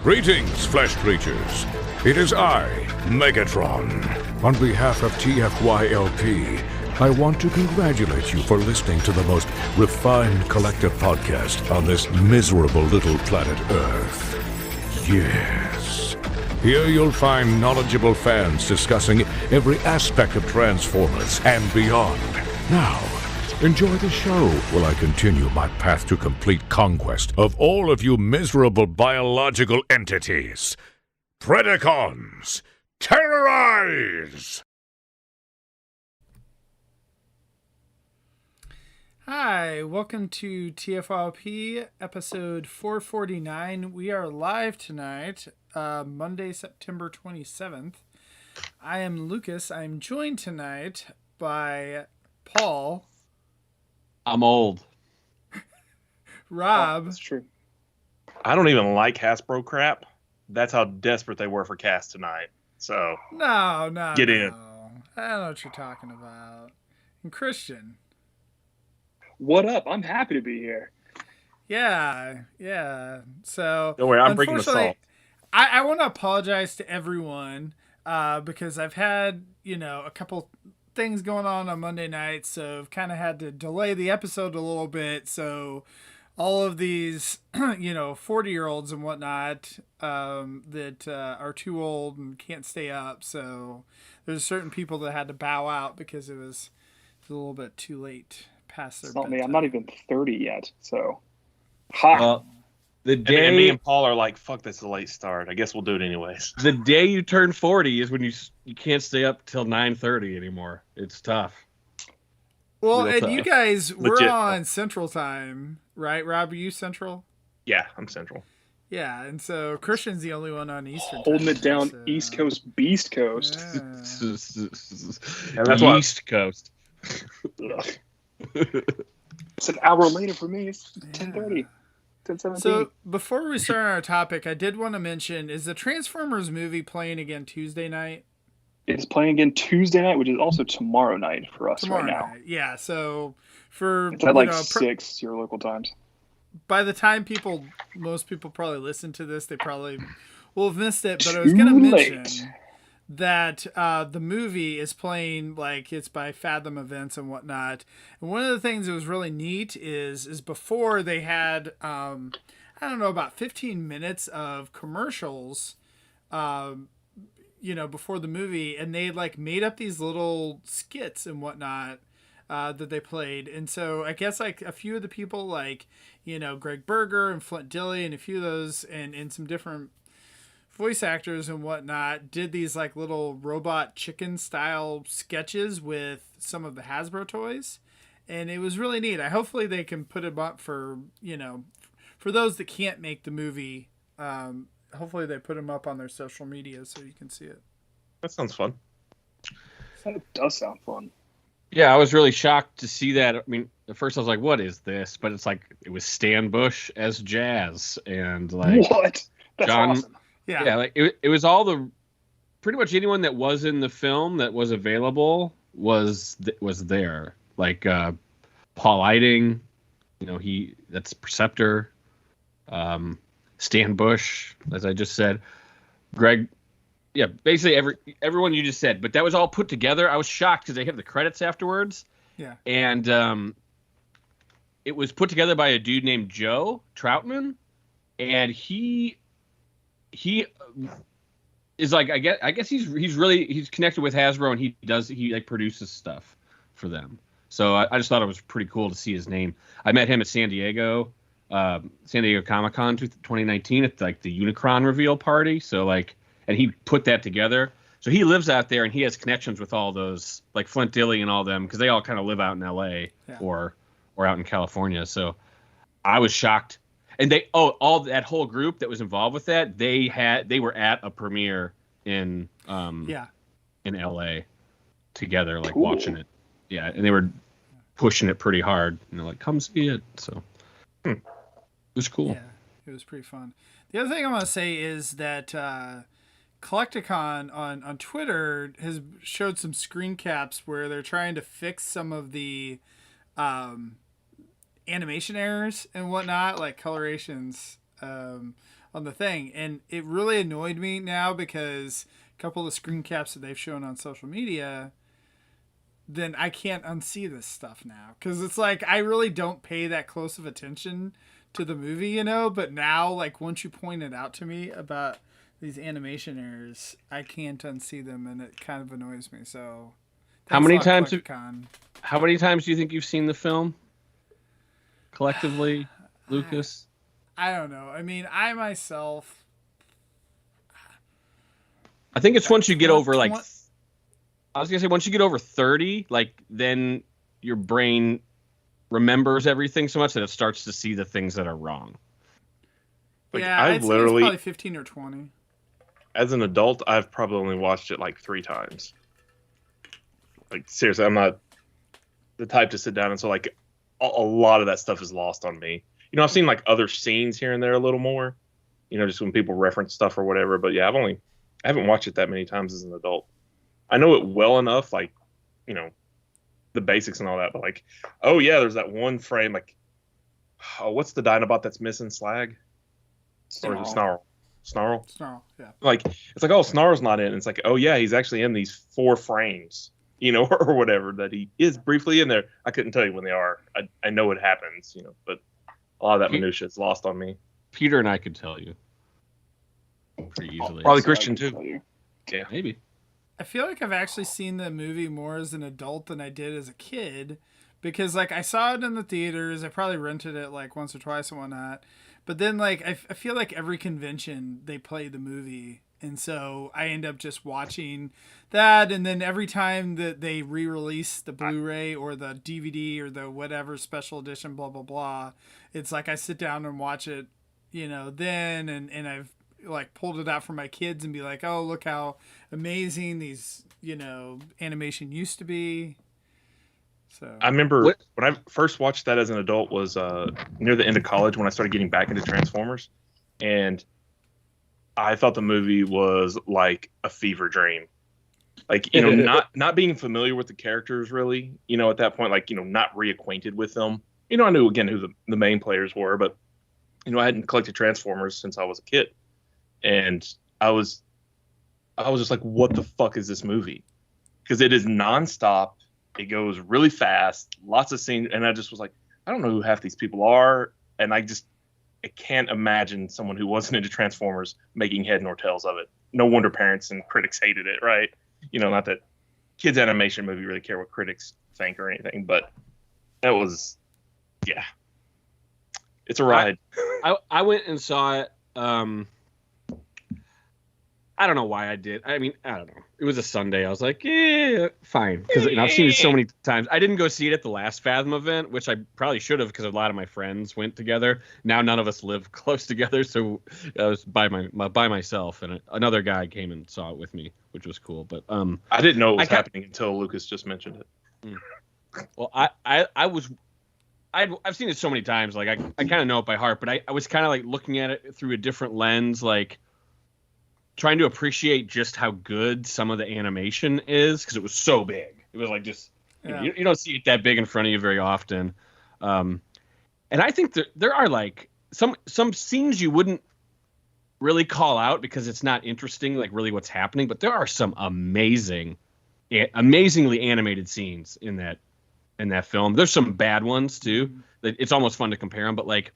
Greetings, flesh creatures. It is I, Megatron. On behalf of TFYLP, I want to congratulate you for listening to the most refined collective podcast on this miserable little planet Earth. Yes. Here you'll find knowledgeable fans discussing every aspect of Transformers and beyond. Now, enjoy the show while I continue my path to complete conquest of all of you miserable biological entities. Predacons, terrorize! Hi, welcome to TFYLP episode 449. We are live tonight, Monday, September 27th. I am Lucas. I'm joined tonight by Paul. I'm old. Rob. Oh, that's true. I don't even like Hasbro crap. That's how desperate they were for cast tonight. So No. Get in. I don't know what you're talking about. And Christian. What up? I'm happy to be here. Yeah. So Don't worry, I'm bringing the unfortunately, salt. I want to apologize to everyone because I've had, a couple things going on Monday night, so I've kind of had to delay the episode a little bit. So all of these, 40-year-olds and whatnot that are too old and can't stay up. So there's certain people that had to bow out because it was a little bit too late past their It's not me. bedtime. I'm not even 30 yet, so. Ha! The day And me and Paul are like, fuck, that's a late start. I guess we'll do it anyways. the day you turn 40 is when you can't stay up till 9:30 anymore. It's tough. Well, Real and tough. you guys, we're Legit. on Central Time, right? Rob, are you Central? Yeah, I'm Central. Yeah, and so Christian's the only one on Eastern Holding Time, it down, so- East Coast, Beast Coast. Yeah. that's why- East Coast. Ugh. It's an hour later for me. It's 10:30. 10:17. So before we start on our topic, I did want to mention, is the Transformers movie playing again Tuesday night? It's playing again Tuesday night, which is also tomorrow night for us Tomorrow right now. night. Yeah, so for It's at like you know, 6 your local times. by the time most people probably listen to this, they probably will have missed it. But I was Too going to late. mention that the movie is playing, like, it's by Fathom Events and whatnot. And one of the things that was really neat is before they had, I don't know, about 15 minutes of commercials, before the movie, and they like made up these little skits and whatnot that they played. And so I guess like a few of the people, like, Greg Berger and Flint Dilley and a few of those and some different voice actors and whatnot did these like little robot chicken style sketches with some of the Hasbro toys, and it was really neat. Hopefully they can put them up for for those that can't make the movie. Hopefully they put them up on their social media so you can see it. That sounds fun. That does sound fun. Yeah, I was really shocked to see that. I mean, at first I was like, "What is this?" But it's like it was Stan Bush as Jazz, and like What? That's John- awesome. yeah, like it was all the pretty much anyone that was in the film that was available was there. Like Paul Eiding, that's Perceptor. Stan Bush, as I just said, Greg, yeah, basically everyone you just said, but that was all put together. I was shocked because they have the credits afterwards. Yeah. And it was put together by a dude named Joe Troutman, and he is like, I guess he's connected with Hasbro, and he like produces stuff for them. So I just thought it was pretty cool to see his name. I met him at San Diego Comic-Con 2019 at like the Unicron reveal party. So like, and he put that together. So he lives out there and he has connections with all those, like Flint Dilley and all them, because they all kind of live out in LA or out in California. So I was shocked. And all that whole group that was involved with that, they were at a premiere in LA together, like Cool. watching it. Yeah, and they were pushing it pretty hard. Like, come see it. So it was cool. Yeah, it was pretty fun. The other thing I want to say is that Collecticon on Twitter has showed some screen caps where they're trying to fix some of the animation errors and whatnot, like colorations. on the thing, and it really annoyed me now because a couple of screen caps that they've shown on social media, then I can't unsee this stuff now because it's like I really don't pay that close of attention to the movie, you know. But now, like once you pointed out to me about these animation errors, I can't unsee them, and it kind of annoys me. So, How many times? Collecticon. How many times do you think you've seen the film collectively, Lucas? I don't know. I mean, I myself. I think it's once you get over like. I was gonna say once you get over 30, like then your brain remembers everything so much that it starts to see the things that are wrong. Like, Yeah, I've I'd say literally, it's probably 15 or 20. as an adult, I've probably only watched it like 3 times. Like seriously, I'm not the type to sit down, and so like a lot of that stuff is lost on me. You know, I've seen like other scenes here and there a little more. You know, just when people reference stuff or whatever. But yeah, I haven't watched it that many times as an adult. I know it well enough, like, you know, the basics and all that. But like, oh yeah, there's that one frame. Like, oh, what's the Dinobot that's missing? Slag? Or is it Snarl? Snarl? Snarl, yeah. Like, it's like, oh, Snarl's not in. It's like, oh yeah, he's actually in these 4 frames, you know, or whatever, that he is briefly in there. I couldn't tell you when they are. I know it happens, you know, but a lot of that minutia is lost on me. Peter and I could tell you pretty easily. Probably Christian too. Yeah, maybe. I feel like I've actually seen the movie more as an adult than I did as a kid, because like I saw it in the theaters. I probably rented it like once or twice and whatnot. But then like I feel like every convention they play the movie, and so I end up just watching that. And then every time that they re-release the Blu-ray or the DVD or the whatever special edition, blah blah blah, it's like I sit down and watch it, you know. Then and I've like pulled it out for my kids and be like, oh, look how amazing these, you know, animation used to be. So I remember when I first watched that as an adult was near the end of college when I started getting back into Transformers, and I thought the movie was like a fever dream. Like, you know, not being familiar with the characters really, you know, at that point, like, you know, not reacquainted with them. You know, I knew again who the main players were, but you know, I hadn't collected Transformers since I was a kid. And I was just like, what the fuck is this movie? Because it is nonstop. It goes really fast, lots of scenes. And I just was like, I don't know who half these people are. And I can't imagine someone who wasn't into Transformers making head nor tails of it. No wonder parents and critics hated it, right? You know, not that kids animation movie really care what critics think or anything, but that was, yeah. It's a ride. I went and saw it. I don't know why I did. I mean, I don't know. It was a Sunday. I was like, yeah, fine. Because I've seen it so many times. I didn't go see it at the last Fathom event, which I probably should have because a lot of my friends went together. Now none of us live close together, so I was by myself, and another guy came and saw it with me, which was cool. But I didn't know it was happening until Lucas just mentioned it. Well, I've seen it so many times. Like I kind of know it by heart, but I was kind of like looking at it through a different lens, like trying to appreciate just how good some of the animation is because it was so big. It was like just you don't see it that big in front of you very often. And I think there are like some scenes you wouldn't really call out because it's not interesting, like really what's happening. But there are some amazingly animated scenes in that film. There's some bad ones too. It's almost fun to compare them, but like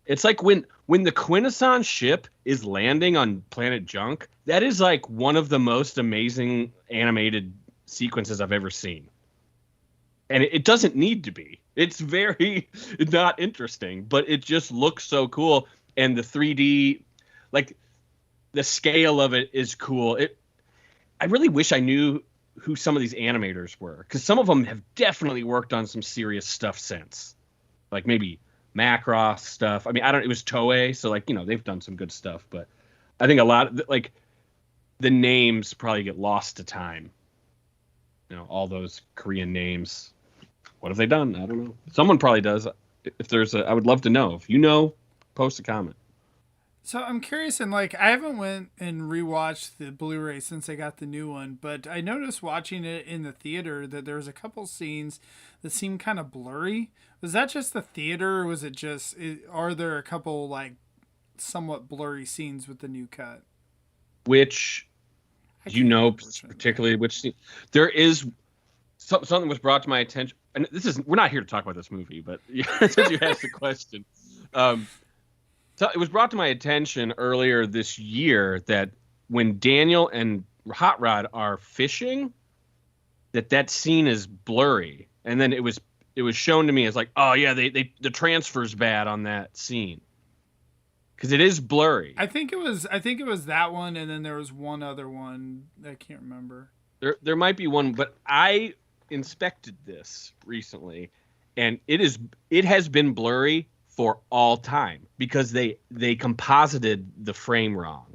it's like when the Quintesson ship is landing on Planet Junk, that is like one of the most amazing animated sequences I've ever seen. And it doesn't need to be. It's very not interesting, but it just looks so cool. And the 3D, like the scale of it is cool. I really wish I knew who some of these animators were, because some of them have definitely worked on some serious stuff since, like maybe Macross stuff. I mean, it was Toei, so like, you know, they've done some good stuff, but I think a lot of like the names probably get lost to time. You know, all those Korean names. What have they done? I don't know. Someone probably does. If I would love to know. If you know, post a comment. So I'm curious, and like I haven't went and rewatched the Blu-ray since I got the new one, but I noticed watching it in the theater that there was a couple scenes that seemed kind of blurry. Was that just the theater, or was it just? Are there a couple like somewhat blurry scenes with the new cut. Which, I do you can't know remember which one. particularly which scene? There is something was brought to my attention, and we're not here to talk about this movie, but since you asked the question, so it was brought to my attention earlier this year that when Daniel and Hot Rod are fishing, that scene is blurry, and then it was shown to me as like, oh yeah, the transfer's bad on that scene because it is blurry. I think it was that one, and then there was one other one I can't remember. There might be one, but I inspected this recently, and it has been blurry for all time because they composited the frame wrong.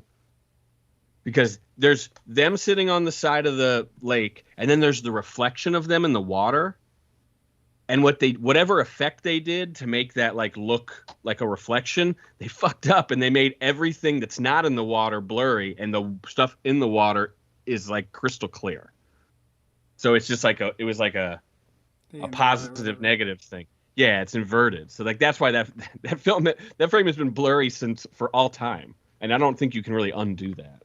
Because there's them sitting on the side of the lake, and then there's the reflection of them in the water. And whatever effect they did to make that like look like a reflection, they fucked up and they made everything that's not in the water blurry, and the stuff in the water is like crystal clear. So it's just like it was like a positive negative thing. Yeah, it's inverted. So like that's why that frame has been blurry for all time, and I don't think you can really undo that.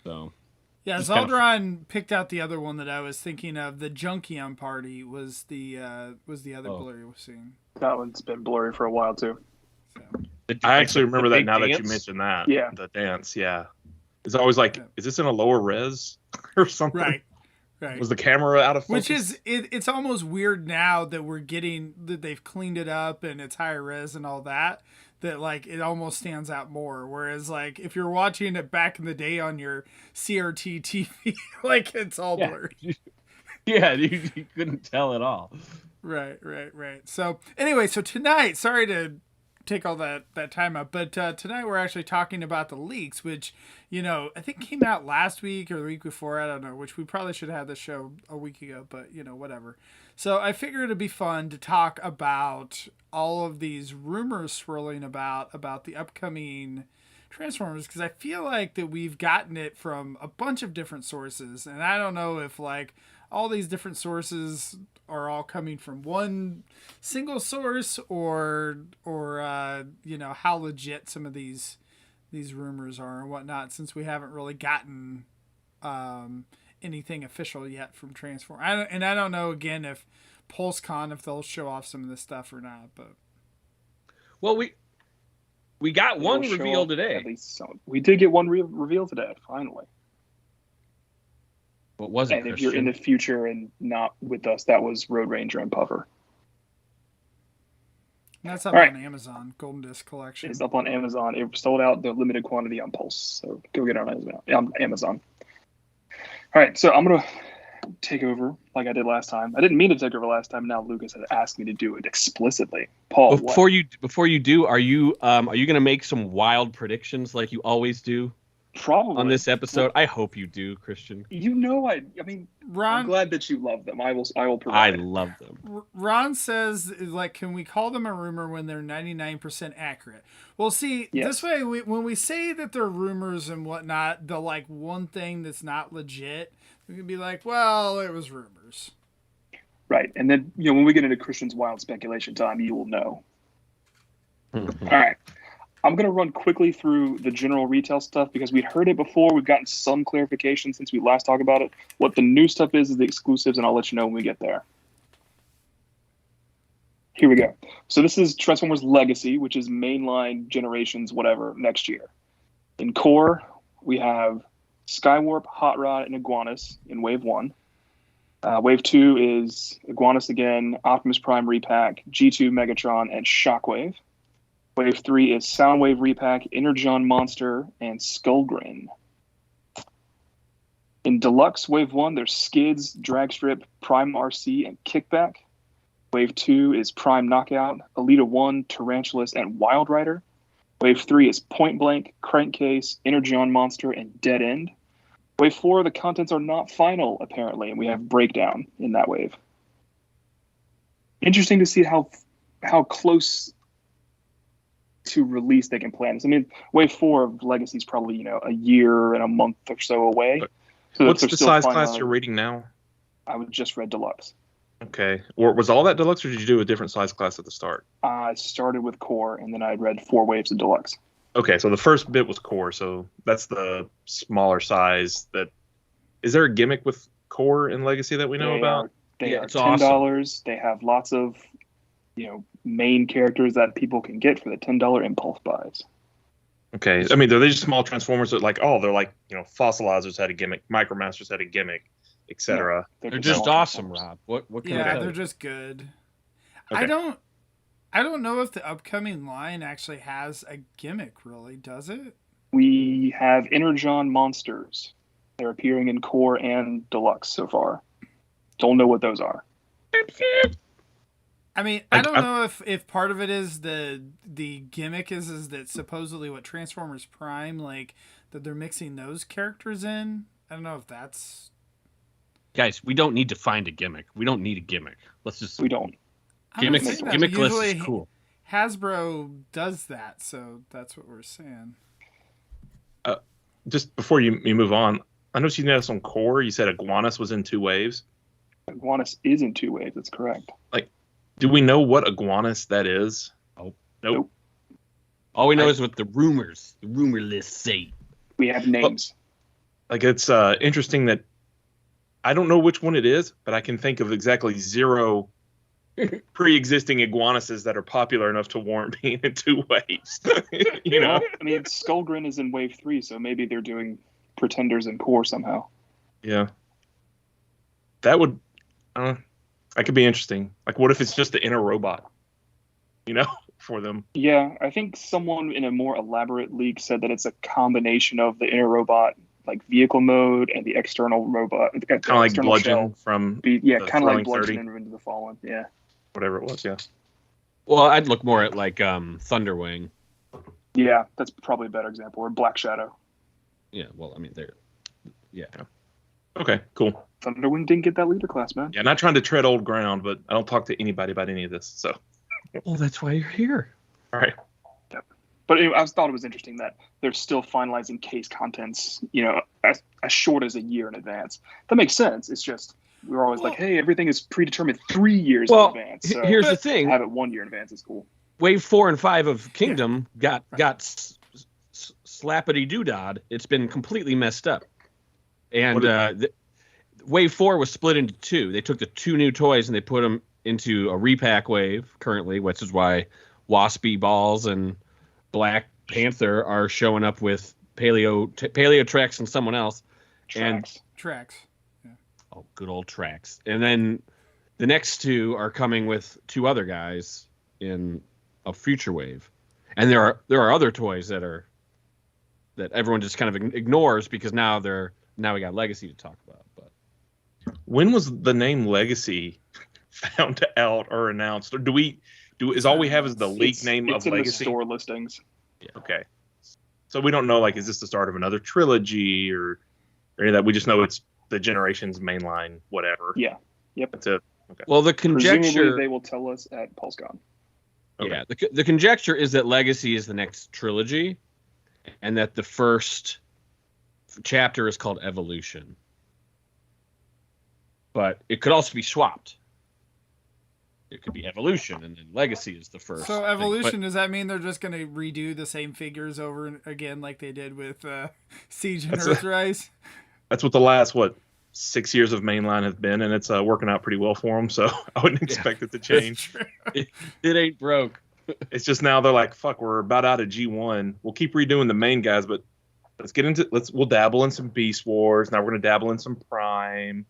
So yeah, Zaldron picked out the other one that I was thinking of. The Junkion Party was the other blurry scene. That one's been blurry for a while too. So. I actually remember that now dance? that you mentioned that. Yeah. The dance, yeah. It's always like, is this in a lower res or something? Right. Was the camera out of focus? Which is, it's almost weird now that that they've cleaned it up and it's higher res and all that like it almost stands out more. Whereas like if you're watching it back in the day on your CRT TV, like it's all blurred. Yeah, you couldn't tell at all. Right. So anyway, tonight, sorry to take all that time up, but tonight we're actually talking about the leaks, which, I think came out last week or the week before, I don't know, which we probably should have this show a week ago, but whatever. So I figured it'd be fun to talk about all of these rumors swirling about the upcoming Transformers, because I feel like that we've gotten it from a bunch of different sources, and I don't know if like all these different sources are all coming from one single source or how legit some of these rumors are and whatnot, since we haven't really gotten anything official yet from Transform. I don't know again if PulseCon, if they'll show off some of this stuff or not, but well, we got one reveal today. At least some. We did get one reveal today, finally. What was it? And if you're in the future and not with us, that was Road Ranger and Puffer. That's up on Amazon, Golden Disc Collection. It's up on Amazon. It sold out the limited quantity on Pulse, so go get it on Amazon. All right, so I'm going to take over like I did last time. I didn't mean to take over last time. Now Lucas had asked me to do it explicitly. Paul, before you do, are you going to make some wild predictions like you always do? Probably on this episode. I hope you do, Christian. I mean, Ron, I'm glad that you love them. I will provide. I love them. Ron says, like, can we call them a rumor when they're 99% accurate? Well, see, This way, when we say that they're rumors and whatnot, the like one thing that's not legit, we can be like, well, it was rumors. Right, and then when we get into Christian's wild speculation time, you will know. All right. I'm going to run quickly through the general retail stuff because we'd heard it before. We've gotten some clarification since we last talked about it. What the new stuff is the exclusives, and I'll let you know when we get there. Here we go. So this is Transformers Legacy, which is mainline generations, whatever, next year. In core, we have Skywarp, Hot Rod, and Iguanus in Wave 1. Wave 2 is Iguanus again, Optimus Prime Repack, G2 Megatron, and Shockwave. Wave 3 is Soundwave Repack, Energon Monster, and Skullgrin. In Deluxe Wave 1, there's Skids, Dragstrip, Prime RC, and Kickback. Wave 2 is Prime Knockout, Elita 1, Tarantulas, and Wild Rider. Wave 3 is Point Blank, Crankcase, Energon Monster, and Dead End. Wave 4, the contents are not final, apparently, and we have Breakdown in that wave. Interesting to see how close to release they can plan this. I mean, Wave 4 of Legacy is probably, a year and a month or so away. So what's the size class you're reading now? I just read Deluxe. Okay. Or was all that Deluxe, or did you do a different size class at the start? I started with Core, and then I read 4 waves of Deluxe. Okay, so the first bit was core, so that's the smaller size. Is there a gimmick with core in Legacy that we know about? They are it's $10. awesome. They have lots of, main characters that people can get for the $10 impulse buys. Okay, I mean, they're just small transformers that they're like, Fossilizers had a gimmick, Micromasters had a gimmick, etc. Yeah, They're just small awesome, transformers. Rob. What can I Yeah, tell they're you? just good. Okay. I don't know if the upcoming line actually has a gimmick, really, does it? We have Energon Monsters. They're appearing in core and deluxe so far. Don't know what those are. I mean, I don't know if part of it is the gimmick is that supposedly what Transformers Prime, like, that they're mixing those characters in. I don't know if that's... Guys, we don't need to find a gimmick. We don't need a gimmick. Let's just... We don't. I'm not Gimmick saying that. list Usually is cool. Hasbro does that, so that's what we're saying. Just before you move on, I noticed you noticed on core, you said Iguanus was in 2 waves. Iguanus is in 2 waves. That's correct. Do we know what Iguanus that is? Nope. All we know is what the rumor lists say. We have names. It's interesting that I don't know which one it is, but I can think of exactly 0 pre-existing Iguanuses that are popular enough to warrant being in 2 waves. I mean, Skullgrin is in wave 3, so maybe they're doing pretenders in core somehow. Yeah. That would, that could be interesting. Like, what if it's just the inner robot, for them? Yeah, I think someone in a more elaborate leak said that it's a combination of the inner robot, like vehicle mode, and the external robot. Kind of like Bludgeon from kind of like 30. Bludgeon and Into the Fallen. Yeah. Whatever it was, yeah. Well, I'd look more at like Thunderwing. Yeah, that's probably a better example. Or Black Shadow. Yeah, well, I mean, they're... Yeah. Okay, cool. Thunderwing didn't get that leader class, man. Yeah, not trying to tread old ground, but I don't talk to anybody about any of this, so. Well, that's why you're here. All right. Yep. But anyway, I thought it was interesting that they're still finalizing case contents, as short as a year in advance. That makes sense. It's just, we're always like, hey, everything is predetermined 3 years in advance. So here's the thing. To have it 1 year in advance is cool. Wave 4 and 5 of Kingdom got slappity doodad. It's been completely messed up. And Wave 4 was split into 2. They took the 2 new toys and they put them into a repack wave currently, which is why Waspy Balls and Black Panther are showing up with Paleo Trex and someone else. Tracks. Yeah. Oh, good old Trax. And then the next 2 are coming with 2 other guys in a future wave. And there are other toys that everyone just kind of ignores because now we got Legacy to talk about. But when was the name Legacy found out or announced? Or is all we have is the leak name of in Legacy? The store listings. Yeah. Okay. So we don't know, is this the start of another trilogy or any of that? We just know it's the Generations mainline, whatever. Yeah. Yep. That's it. Okay. Well, the conjecture... Presumably they will tell us at PulseCon. Okay. Yeah, the conjecture is that Legacy is the next trilogy and that the first chapter is called Evolution. But it could also be swapped. It could be Evolution, and then Legacy is the first. So Evolution, does that mean they're just going to redo the same figures over and again like they did with Siege and Earthrise? That's what the last, 6 years of mainline have been, and it's working out pretty well for them, so I wouldn't expect it to change. It ain't broke. It's just now they're like, fuck, we're about out of G1. We'll keep redoing the main guys, but we'll dabble in some Beast Wars. Now we're going to dabble in some Prime.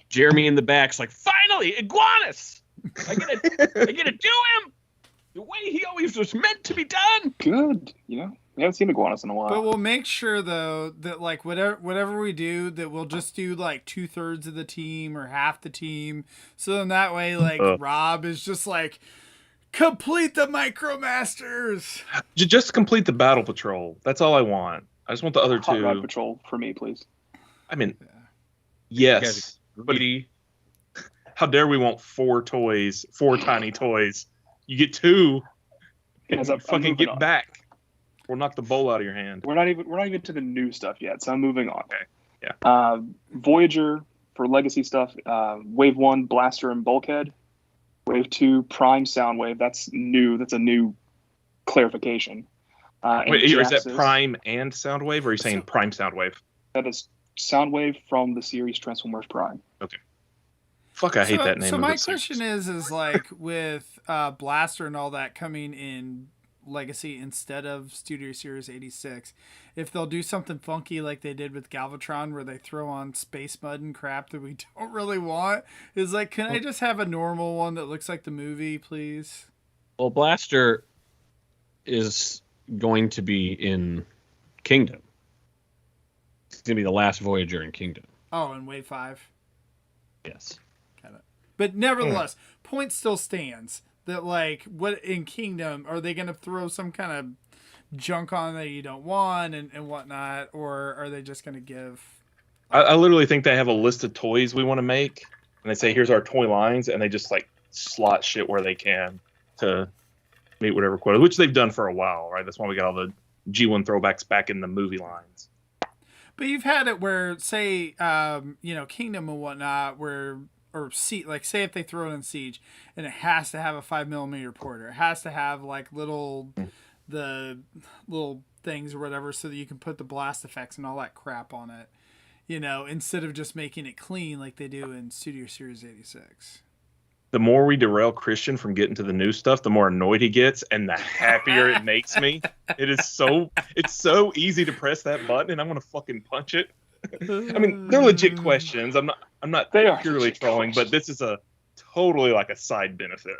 Jeremy in the back's like, finally, Iguanus! I get to do him the way he always was meant to be done. Good. We haven't seen Iguanus in a while. But we'll make sure though that whatever we do, that we'll just do 2/3 of the team or half the team. So then that way, Rob is just complete the Micromasters. Just complete the Battle Patrol. That's all I want. I just want the other Hot 2. Rod Patrol for me, please. I mean, yes. But how dare we want 4 toys, 4 tiny toys? You get 2. Guys, and fucking get back. Or knock the bowl out of your hand. We're not even to the new stuff yet, so I'm moving on. Okay. Yeah. Voyager for Legacy stuff. Wave 1, Blaster and Bulkhead. Wave 2, Prime Soundwave. That's new. That's a new clarification. And Wait, is that Jaxus. Prime and Soundwave, or are you saying Prime Soundwave? That is Soundwave from the series Transformers Prime. Okay. Fuck, I hate that name. So of my the series. question is like with Blaster and all that coming in Legacy instead of Studio Series 86, if they'll do something funky like they did with Galvatron where they throw on space mud and crap that we don't really want, is like, can I just have a normal one that looks like the movie, please? Well, Blaster is going to be in Kingdom. It's going to be the last Voyager in Kingdom. Oh, in Wave 5. Yes. Got it. But nevertheless, point still stands that, like, what in Kingdom, are they going to throw some kind of junk on that you don't want and whatnot, or are they just going to give... I literally think they have a list of toys we want to make, and they say, here's our toy lines, and they just, like, slot shit where they can to meet whatever quota, which they've done for a while, right? That's why we got all the G1 throwbacks back in the movie lines. But you've had it where, say, Kingdom and whatnot, where... or like say if they throw it in Siege and it has to have a 5mm porter, it has to have like the little things or whatever so that you can put the blast effects and all that crap on it, instead of just making it clean like they do in Studio Series 86. The more we derail Christian from getting to the new stuff, the more annoyed he gets, and the happier it makes me. It's so easy to press that button, and I'm gonna fucking punch it. I mean, they're legit questions. I'm not They are purely legit trolling, questions. but this is a totally like a side benefit.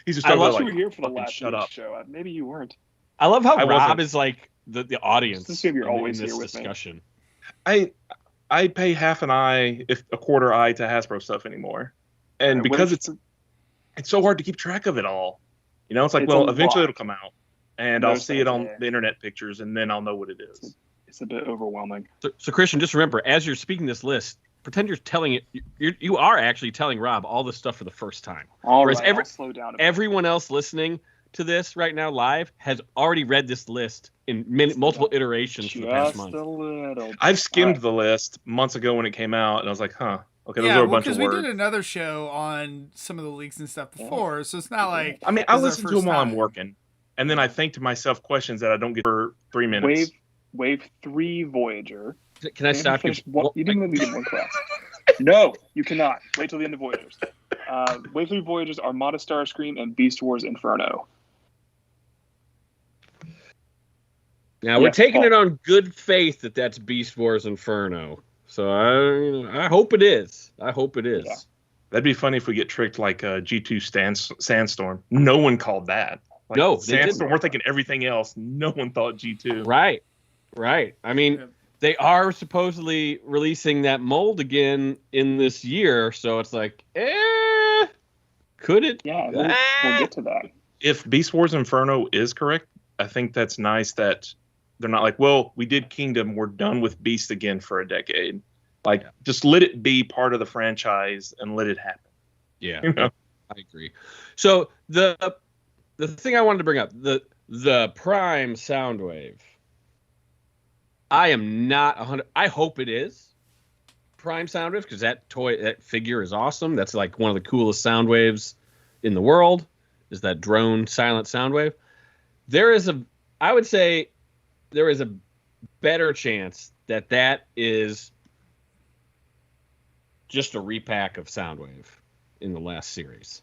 He's just I talking love about You like, were here for the fucking last shut week's up. show. Maybe you weren't. I love how I Rob wasn't. is like the audience Just assume you're always in here this with me. discussion. I pay half an eye, if a quarter eye, to Hasbro stuff anymore, and because it's so hard to keep track of it all. It's like, It's well, a eventually lot. it'll come out, and No I'll see it on sense, the internet pictures, and then I'll know what it is. It's a bit overwhelming. So Christian, just remember, as you're speaking this list, pretend you're telling it. You are actually telling Rob all this stuff for the first time. All Whereas right, I'll slow down a bit. Everyone else listening to this right now live has already read this list in multiple iterations for the past Just month. a little. I've skimmed the list months ago when it came out, and I was like, huh, okay, those Yeah, are a well, bunch of because we words. did another show on some of the leaks and stuff before, so it's not like... I mean, I this is listen our to them first while I'm time. working, and then I think to myself questions that I don't get for 3 minutes. Wave 3 Voyager. Can I stop you? You didn't let me get one class. No, you cannot. Wait till the end of Voyagers. Wave 3 Voyagers are Modest Starscream and Beast Wars Inferno. Now we're Yes, taking Paul. it on good faith that that's Beast Wars Inferno. So I hope it is. I hope it is. Yeah. That'd be funny if we get tricked like G2 Sandstorm. No one called that. Like, No, they Sandstorm. didn't. We're thinking everything else. No one thought G2. Right. I mean, they are supposedly releasing that mold again in this year, so it's like, could it? Yeah, we'll get to that. If Beast Wars Inferno is correct, I think that's nice that they're not like, well, we did Kingdom, we're done with Beast again for a decade. Like, just let it be part of the franchise and let it happen. Yeah, You know? I agree. So the thing I wanted to bring up, the Prime Soundwave. I am not 100. I hope it is Prime Soundwave because that figure is awesome. That's like one of the coolest Soundwaves in the world. Is that drone silent Soundwave? I would say there is a better chance that is just a repack of Soundwave in the last series.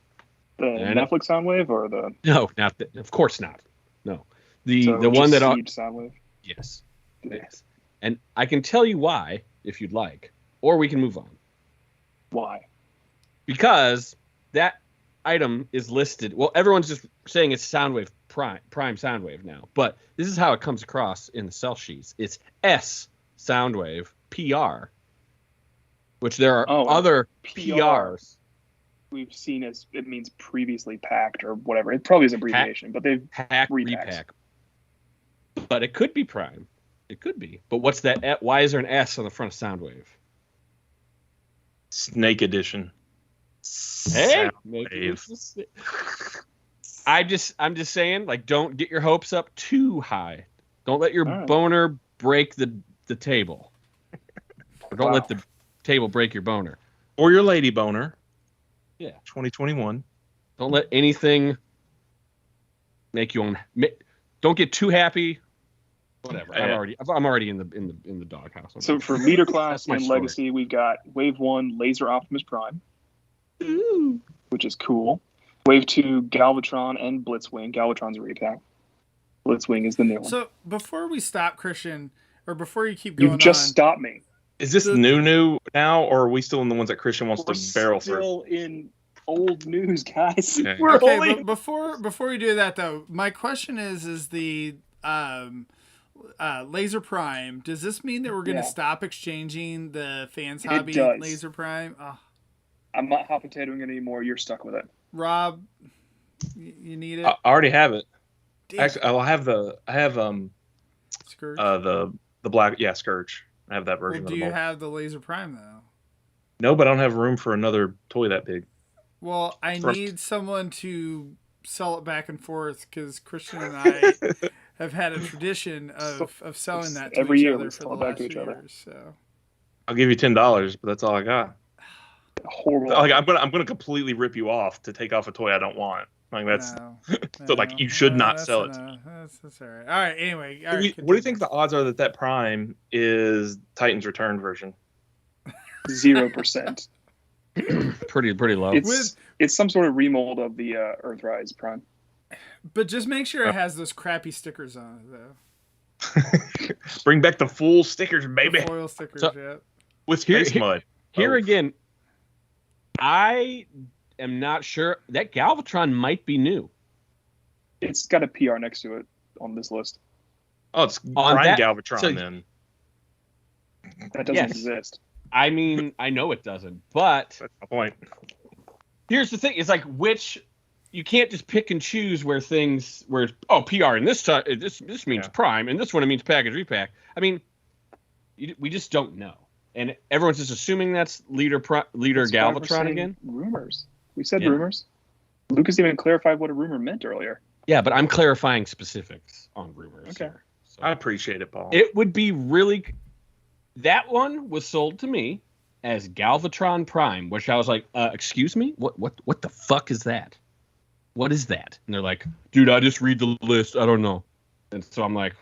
The Netflix Soundwave or the... No, not that. Of course not. No, the so one just that Siege Soundwave? yes, yes, and I can tell you why if you'd like, or we can move on Why? because that item is listed. Well, everyone's just saying it's Soundwave Prime Soundwave now, but this is how it comes across in the sell sheets. It's S Soundwave PR, which there are other PRs. We've seen as it means previously packed or whatever. It probably is abbreviation, but they've Pack repacks. repack. But it could be Prime. It could be. But what's that? Why is there an S on the front of Soundwave? Snake Edition. Hey, Soundwave. I'm just saying, like, don't get your hopes up too high. Don't let your All right. boner break the table. Or don't Wow. let the table break your boner. Or your lady boner. Yeah. 2021. Don't let anything make you don't get too happy Whatever. Yeah. I'm already in the doghouse. So for leader class That's my and story. Legacy, we've got Wave 1 Laser Optimus Prime, which is cool. Wave 2 Galvatron and Blitzwing. Galvatron's a repack. Blitzwing is the new one. So before we stop, Christian, or before you keep going You've just on, stopped me. Is this new now, or are we still in the ones that Christian wants We're to barrel through? still in old news, guys. Okay. We're okay, only but before we do that though, my question is the Laser Prime, does this mean that we're going to stop exchanging the Fans It Hobby does. Laser Prime? Oh, I'm not hot potatoing it anymore. You're stuck with it. Rob, you need it? I already have it. Damn. Actually, I have Scourge? the black Scourge. I have that Well, version do of the you mold. have the Laser Prime though? No, but I don't have room for another toy that big. Well, I First- need someone to sell it back and forth because Christian and I have had a tradition of selling that to Every each year other we for sell the it back last to each few other. years. So I'll give you $10, but that's all I got. Horrible. Like I'm gonna completely rip you off to take off a toy I don't want. Like that's no, so like you should not that's sell it. enough. That's all right. All right. Anyway, all right, What do you continue. think the odds are that Prime is Titan's Return version? 0%. Pretty low. It's some sort of remold of the Earthrise Prime. But just make sure it has those crappy stickers on it though. Bring back the full stickers, The baby, foil stickers. So- Yeah. with space mud. Here Oh. again, I am not sure. That Galvatron might be new. It's got a PR next to it on this list. Oh, it's On Prime that- Galvatron so- then. That doesn't Yes. exist. I mean, I know it doesn't, but That's my point. here's the thing: it's like you can't just pick and choose where PR and this time this means Yeah. Prime and this one it means package repack. I mean, we just don't know, and everyone's just assuming that's leader That's why we're Galvatron saying again. Rumors. We said Yeah. rumors. Lucas even clarified what a rumor meant earlier. Yeah, but I'm clarifying specifics on rumors. Okay. here. So I appreciate it, Paul. it would be really. That one was sold to me as Galvatron Prime, which I was like, excuse me? What the fuck is that? What is that? And they're like, dude, I just read the list. I don't know. And so I'm like,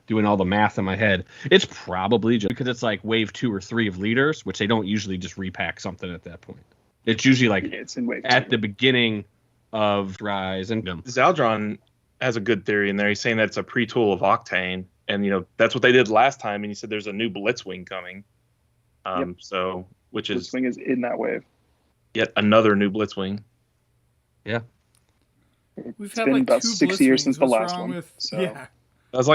doing all the math in my head. It's probably just because it's like wave 2 or 3 of leaders, which they don't usually just repack something at that point. It's usually like It's in wave at 2. the beginning of Rise and Zaldron has a good theory in there. He's saying that it's a pre-tool of Octane, and that's what they did last time. And he said there's a new Blitzwing coming. So which is Blitzwing is in that wave. yet another new Blitzwing. Yeah. We've It's had been like about 2 6 years Blitzwings. since the What's last wrong one. with- So Yeah. That was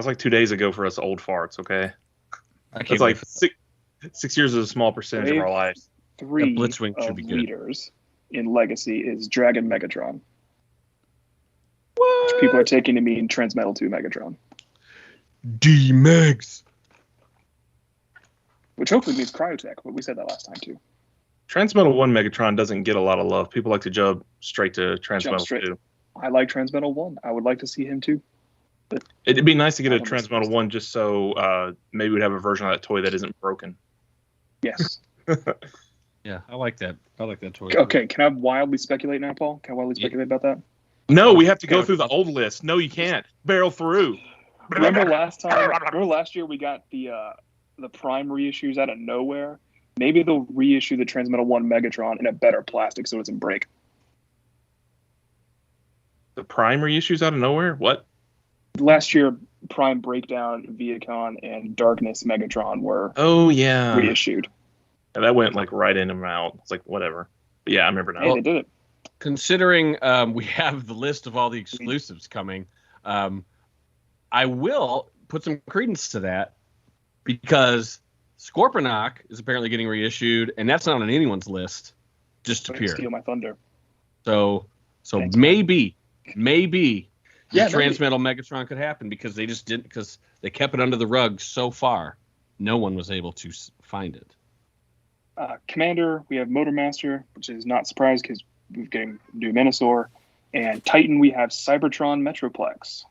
like 2 days ago for us old farts. Okay, I can't that's like wait. 6 years is a small percentage of our life. 3 Yeah, Blitzwing should of be good. leaders in Legacy is Dragon Megatron. Which people are taking to mean Transmetal 2 Megatron. D-Megs. Which hopefully means Cryotech, but we said that last time too. Transmetal 1 Megatron doesn't get a lot of love. People like to jump straight to Transmetal straight. 2. I like Transmetal 1. I would like to see him too. It'd be nice to get a I don't know. Transmetal 1 just so maybe we'd have a version of that toy that isn't broken. Yes. Yeah, I like that. I like that toy. Okay, can I wildly speculate now, Paul? Can I wildly speculate about that? No, we have to go Okay. through the old list. No, you can't. Barrel through. Remember last year we got the Prime reissues out of nowhere? Maybe they'll reissue the Transmetal 1 Megatron in a better plastic so it doesn't break. The Prime reissues out of nowhere? What? Last year, Prime Breakdown, Viacon, and Darkness Megatron were Oh, yeah. reissued. And that went like right in and out. It's like, whatever. But yeah, I remember now. Hey, they did it. Considering we have the list of all the exclusives coming, I will put some credence to that because Scorponok is apparently getting reissued, and that's not on anyone's list. Just to Don't appear. steal my thunder. So Thanks, maybe Yeah, the Transmetal Megatron could happen because they just didn't, because they kept it under the rug so far. No one was able to find it. Commander, we have Motormaster, which is not surprised because we're getting new Minosaur. And Titan, we have Cybertron Metroplex,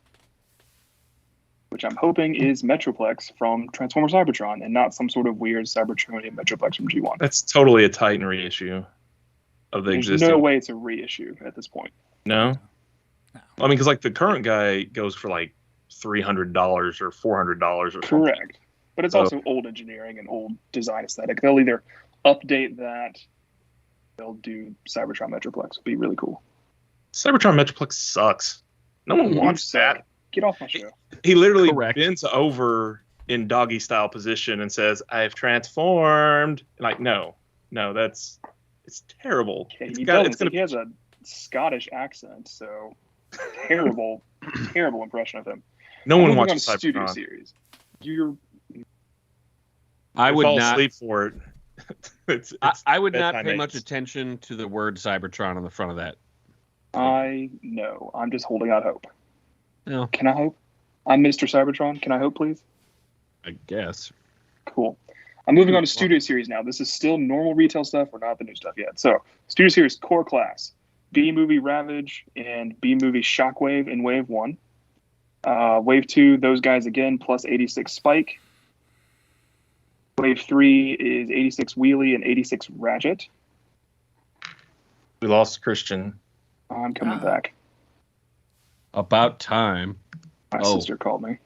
which I'm hoping is Metroplex from Transformer Cybertron and not some sort of weird Cybertronian Metroplex from G1. That's totally a Titan reissue of the There's existing. no way it's a reissue at this point. No? I mean, because like the current guy goes for like $300 or $400 or something. Correct. But it's also old engineering and old design aesthetic. They'll either update that, they'll do Cybertron Metroplex. It'd be really cool. Cybertron Metroplex sucks. No one wants that. Get off my show. He literally Correct. bends over in doggy style position and says, "I've transformed." Like, no, it's terrible. Okay, He has a Scottish accent, so terrible impression of him. No one Moving on watches to Studio Cybertron. Series. I would fall not. asleep for it. it's I would not bedtime pay much aids. attention to the word Cybertron on the front of that. I know. I'm just holding out hope. No, Can I hope? I'm Mr. Cybertron. Can I hope, please? I guess. Cool. I'm moving on to Studio Series now. This is still normal retail stuff. We're not the new stuff yet. So, Studio Series Core Class, B-Movie Ravage, and B-Movie Shockwave in Wave 1. Wave 2, those guys again, plus 86 Spike. Wave 3 is 86 Wheelie and 86 Ratchet. We lost Christian. I'm coming back. About time. My sister called me.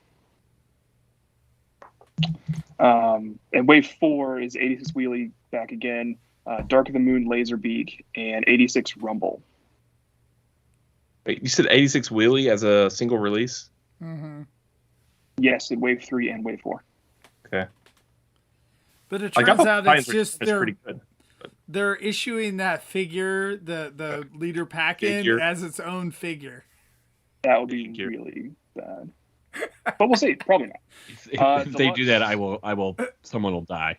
And Wave 4 is 86 Wheelie back again, Dark of the Moon Laserbeak, and 86 Rumble. Wait, you said 86 Wheelie as a single release? Mm-hmm. Yes, in Wave 3 and Wave 4. Okay. But it I got turns the out Pine it's Rider, just that's pretty good. they're issuing that figure, the leader pack-in, Figure. as its own figure. That would be Figure. really bad. But we'll see. Probably not. If they do that, I will. Someone will die.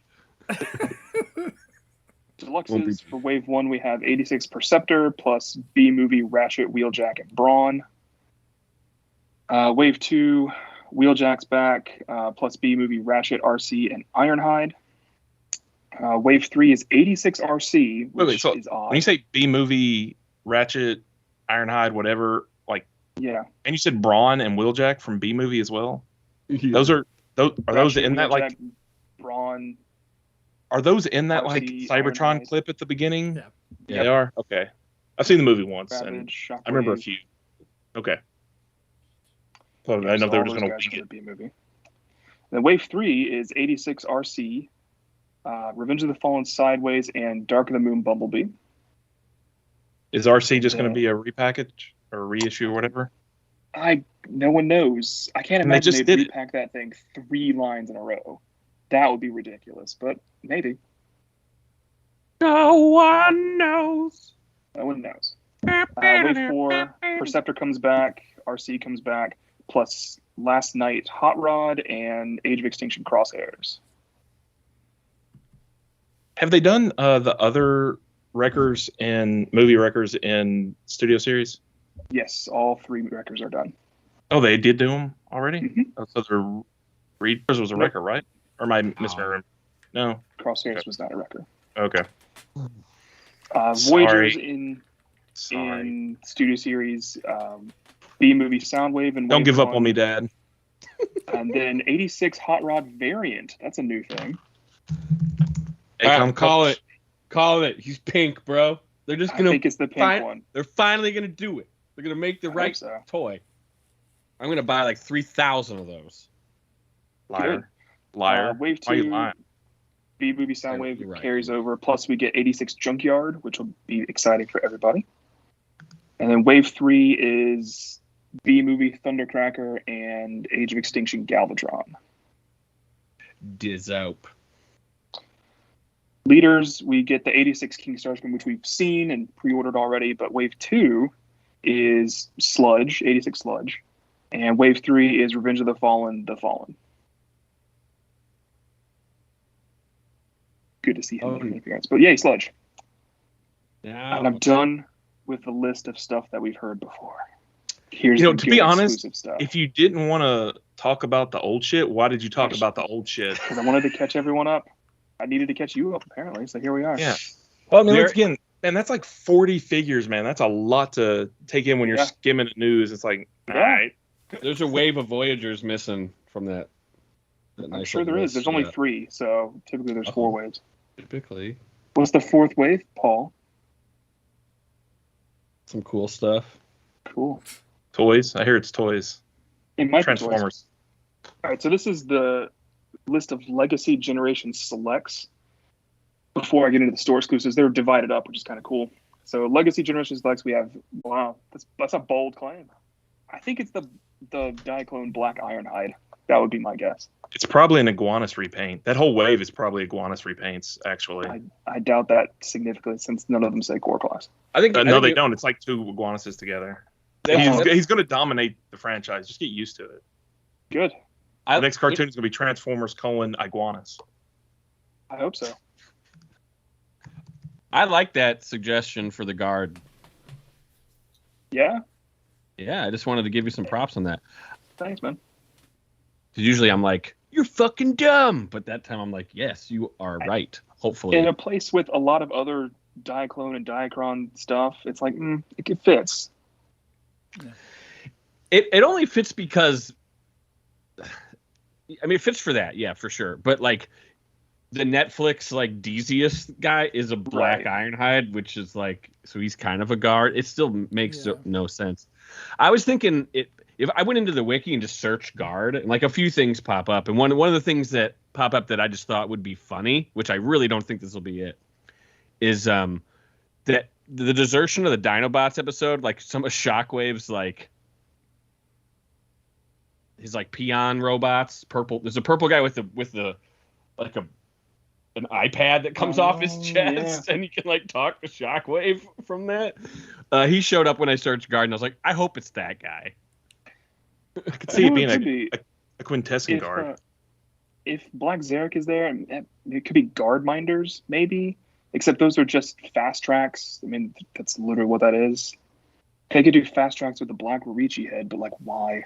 Deluxes for Wave 1, we have 86 Perceptor plus B-Movie Ratchet, Wheeljack, and Brawn. Wave 2, Wheeljack's back plus B-Movie Ratchet, RC, and Ironhide. Wave 3 is 86 RC, which so is odd. when you say B-Movie, Ratchet, Ironhide, whatever, like, Yeah. and you said Brawn and Wheeljack from B-Movie as well? Those are those Ratchet, in that, like, Wheeljack, Brawn. are those in that, RC, like, Cybertron Ironhide. clip at the beginning? Yeah. They are? Okay. I've seen the movie once, and Ravage, Shockwave. I remember a few. Okay. So Yeah, I know so they all were just those going to guys wing from it. the B-Movie. Then Wave 3 is 86 RC, Revenge of the Fallen Sideways, and Dark of the Moon Bumblebee. Is RC just going to be a repackage or a reissue or whatever? No one knows. I can't And they imagine just they'd did it. repack that thing 3 lines in a row. That would be ridiculous, but maybe. No one knows. No one knows. Wave 4, Perceptor comes back, RC comes back, plus Last Night Hot Rod and Age of Extinction Crosshairs. Have they done the other Wreckers and movie Wreckers in Studio Series? Yes, all 3 records are done. Oh, they did do them already? Mhm. Oh, so they're Readers was a Wrecker, right? Or am I misremembering? No. Crosshairs Okay. was not a record. Okay. Voyagers in Sorry. Studio Series, B-Movie Soundwave, and Don't Wave give up 1. on me, Dad. And then 86 Hot Rod Variant. That's a new thing. Hey, come Call it. Call it. He's pink, bro. They're just I gonna. think it's the pink one. They're finally gonna do it. They're gonna make the I hope right so. toy. I'm gonna buy like 3,000 of those. Liar. Liar. Wave Why are you 2, lying? B-Movie Soundwave You're right. carries over. Plus, we get 86 Junkyard, which will be exciting for everybody. And then Wave 3 is B-Movie Thundercracker and Age of Extinction Galvatron. Dizzope. Leaders, we get the 86 King Starscream, which we've seen and pre-ordered already, but Wave 2 is Sludge, 86 Sludge. And Wave 3 is Revenge of the Fallen, The Fallen. Good to see him making an appearance. But yay, Sludge. Now, And I'm done with the list of stuff that we've heard before. Here's You know, the to be good honest, exclusive stuff. If you didn't want to talk about the old shit, why did you talk about the old shit? Because I wanted to catch everyone up. I needed to catch you up, apparently. So here we are. Yeah. Well, I mean, There- once again, man, that's like 40 figures, man. That's a lot to take in when you're Yeah. skimming the news. It's like, Yeah. all right. there's a wave of Voyagers missing from that. I'm sure there is. There's only 3, so typically there's 4 waves. Typically, What's the 4th wave, Paul? some cool stuff. Cool. Toys. I hear it's toys. It might be Transformers. toys. All right, so this is the list of Legacy Generation selects. Before I get into the store exclusives, they're divided up, which is kind of cool. So Legacy Generation selects, we have, wow, that's a bold claim. I think it's the Diaclone Black Ironhide. That would be my guess. It's probably an Iguanus repaint. That whole wave is probably Iguanus repaints, actually. I doubt that significantly, since none of them say core class. I think No, they don't. It's like two Iguanuses together. He's going to dominate the franchise. Just get used to it. Good. The next cartoon is going to be Transformers: Iguanus. I hope so. I like that suggestion for the guard. Yeah? Yeah, I just wanted to give you some props on that. Thanks, man. Because usually I'm like, you're fucking dumb. But that time I'm like, yes, you are right. Hopefully. In a place with a lot of other Diaclone and Diachron stuff, it's like, it fits. It only fits because, I mean, it fits for that, yeah, for sure. But like, the Netflix like Dezius guy is a black Ironhide, which is like, so he's kind of a guard. It still makes no sense. I was thinking if I went into the wiki and just searched guard, and like a few things pop up, and one of the things that pop up that I just thought would be funny, which I really don't think this will be it, is that the desertion of the Dinobots episode, like some of Shockwave's like his like peon robots, purple. There's a purple guy with the like an iPad that comes off his chest, and he can like talk to Shockwave from that. He showed up when I searched guard, and I was like, I hope it's that guy. I could see it being a quintessence guard. If Black Zarek is there, it could be guard minders, maybe. Except those are just fast tracks. I mean, that's literally what that is. They could do fast tracks with the Black Rorichi head, but like, why?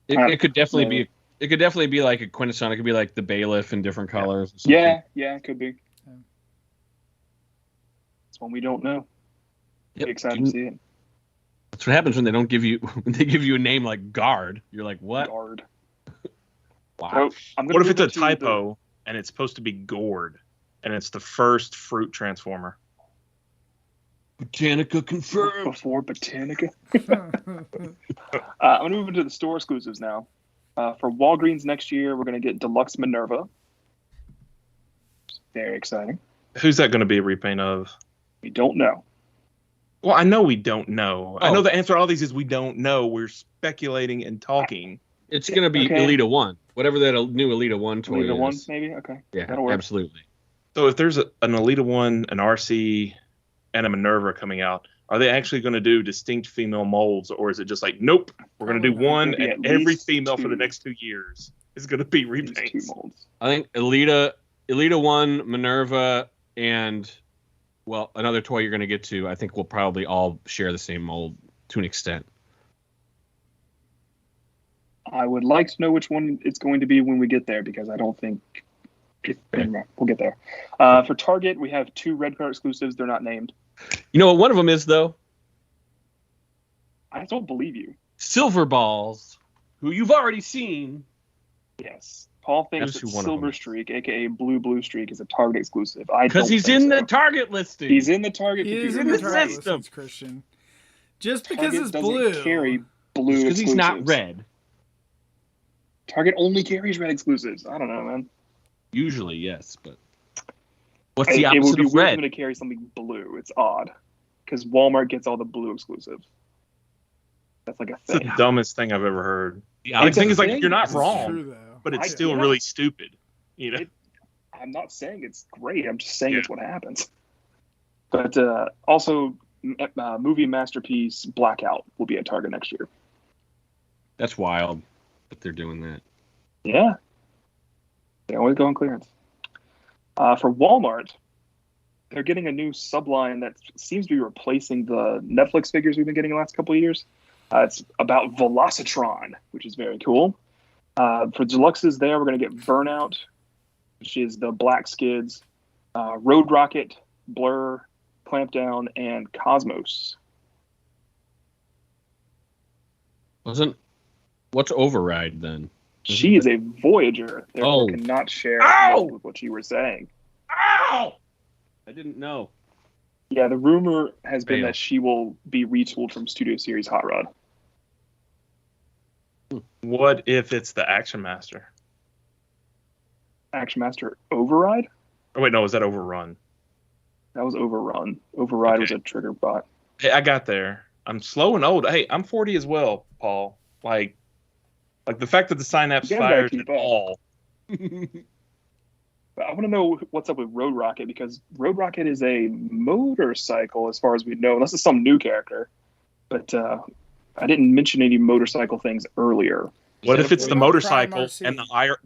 It could definitely be. It could definitely be like a quintessence. It could be like the bailiff in different colors. Yeah, it could be. It's one we don't know. Yep. Be excited to see it. That's what happens when they don't give you a name like guard. You're like, what? Guard. Wow. So, what if it's a typo and it's supposed to be gourd, and it's the first fruit transformer? Botanica confirmed. Before Botanica. I'm going to move into the store exclusives now. For Walgreens next year, we're going to get Deluxe Minerva. Very exciting. Who's that going to be a repaint of? We don't know. Well, I know we don't know. I know the answer to all these is we don't know. We're speculating and talking. It's going to be Elita 1. Whatever that new Elita 1 toy Elita is. 1, maybe? Okay. Yeah, that'll work. Absolutely. So if there's an Elita 1, an RC, and a Minerva coming out, are they actually going to do distinct female molds, or is it just like, nope, we're going to do one, and every female for the next 2 years is going to be repaints? 2 molds. I think Elita 1, Minerva, and, well, another toy you're going to get to, I think we'll probably all share the same mold to an extent. I would like to know which one it's going to be when we get there, because I don't think we'll get there. For Target, we have 2 red card exclusives. They're not named. You know what one of them is, though? I don't believe you. Silver Balls, who you've already seen. Yes. Paul thinks that Silver Streak, a.k.a. Blue Streak, is a Target exclusive. Because he's in the Target listing. He's in the Target He's in the Target listings, Christian. Just because Target it's blue. Carry blue because he's not red. Target only carries red exclusives. I don't know, man. Usually, yes, but what's the opposite of red? It would be weird for them to carry something blue. It's odd. Because Walmart gets all the blue exclusives. That's like a thing. It's the dumbest thing I've ever heard. The thing is, like, you're not wrong, true, but it's still really stupid. You know, I'm not saying it's great. I'm just saying it's what happens. But also, movie masterpiece Blackout will be at Target next year. That's wild that they're doing that. Yeah. They always go on clearance. For Walmart, they're getting a new subline that seems to be replacing the Netflix figures we've been getting the last couple of years. It's about Velocitron, which is very cool. For deluxes there, we're going to get Burnout, which is the Black Skids, Road Rocket, Blur, Clampdown, and Cosmos. What's Override then? She is a Voyager, therefore cannot share with what you were saying. Ow! I didn't know. Yeah, the rumor has been that she will be retooled from Studio Series Hot Rod. What if it's the Action Master? Action Master Override? Oh wait, no, was that Overrun? That was Overrun. Override Okay. was a trigger bot. Hey, I got there. I'm slow and old. Hey, I'm 40 as well, Paul. Like the fact that the synapse You guys gotta fires keep at up. all. But I want to know what's up with Road Rocket, because Road Rocket is a motorcycle as far as we know, unless it's some new character. But I didn't mention any motorcycle things earlier. What if it's the Prime motorcycle RC? and the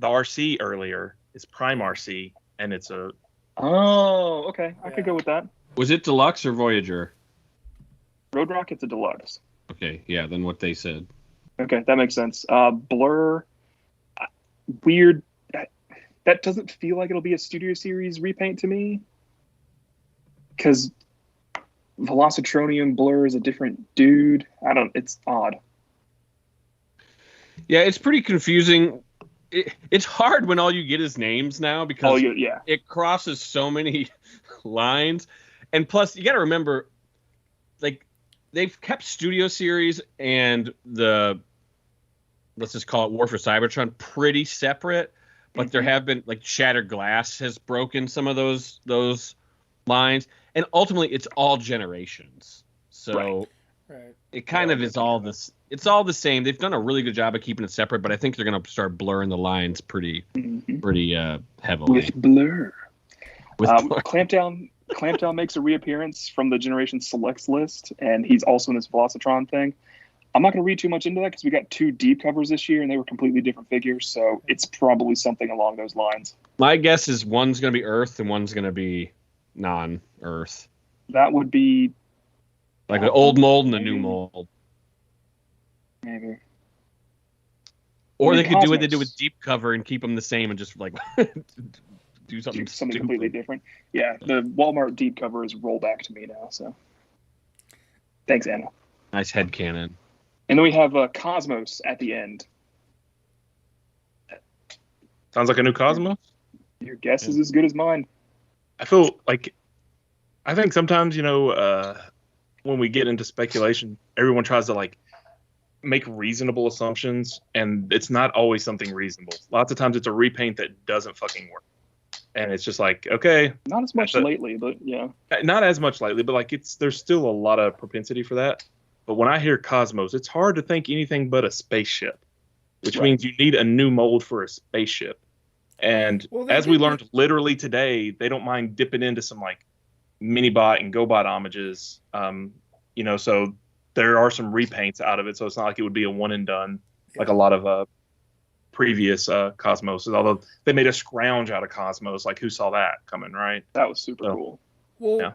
RC earlier? It's Prime RC, and it's a... Oh, okay. I Yeah. could go with that. Was it Deluxe or Voyager? Road Rocket's a deluxe. Okay, yeah, then what they said. Okay, that makes sense. Blur, weird. That doesn't feel like it'll be a Studio Series repaint to me. Because Velocitronium Blur is a different dude. It's odd. Yeah, it's pretty confusing. It's hard when all you get is names now because Yeah. it crosses so many lines. And plus, you got to remember, like, they've kept Studio Series and the, let's just call it War for Cybertron, pretty separate. But there have been, like, Shattered Glass has broken some of those lines. And ultimately, it's all generations. So Right. it kind of is all this. It's all the same. They've done a really good job of keeping it separate, but I think they're going to start blurring the lines pretty heavily. With Blur. With Blur. Clampdown makes a reappearance from the Generation Selects list, and he's also in this Velocitron thing. I'm not going to read too much into that because we got 2 deep covers this year, and they were completely different figures, so it's probably something along those lines. My guess is one's going to be Earth and one's going to be non-Earth. That would be... Like an old mold and a new mold. Maybe. Or I they mean, could do what they do Cosmos. with deep cover and keep them the same and just, like, do something stupid. Completely different. Yeah, the Walmart deep cover is rollback to me now, so... Thanks, Anna. Nice headcanon. And then we have Cosmos at the end. Sounds like a new Cosmos. Your guess is as good as mine. I feel like... I think sometimes, when we get into speculation, everyone tries to, like, make reasonable assumptions, and it's not always something reasonable. Lots of times it's a repaint that doesn't fucking work. And it's just like, okay. Not as much lately, but yeah. Not as much lately, but like there's still a lot of propensity for that. But when I hear Cosmos, it's hard to think anything but a spaceship, which means you need a new mold for a spaceship. And as we learned literally today, they don't mind dipping into some like Minibot and GoBot homages. So there are some repaints out of it, so it's not like it would be a one and done like a lot of previous Cosmoses. Although they made a scrounge out of Cosmos, like who saw that coming, right? That was super cool. Well, Yeah.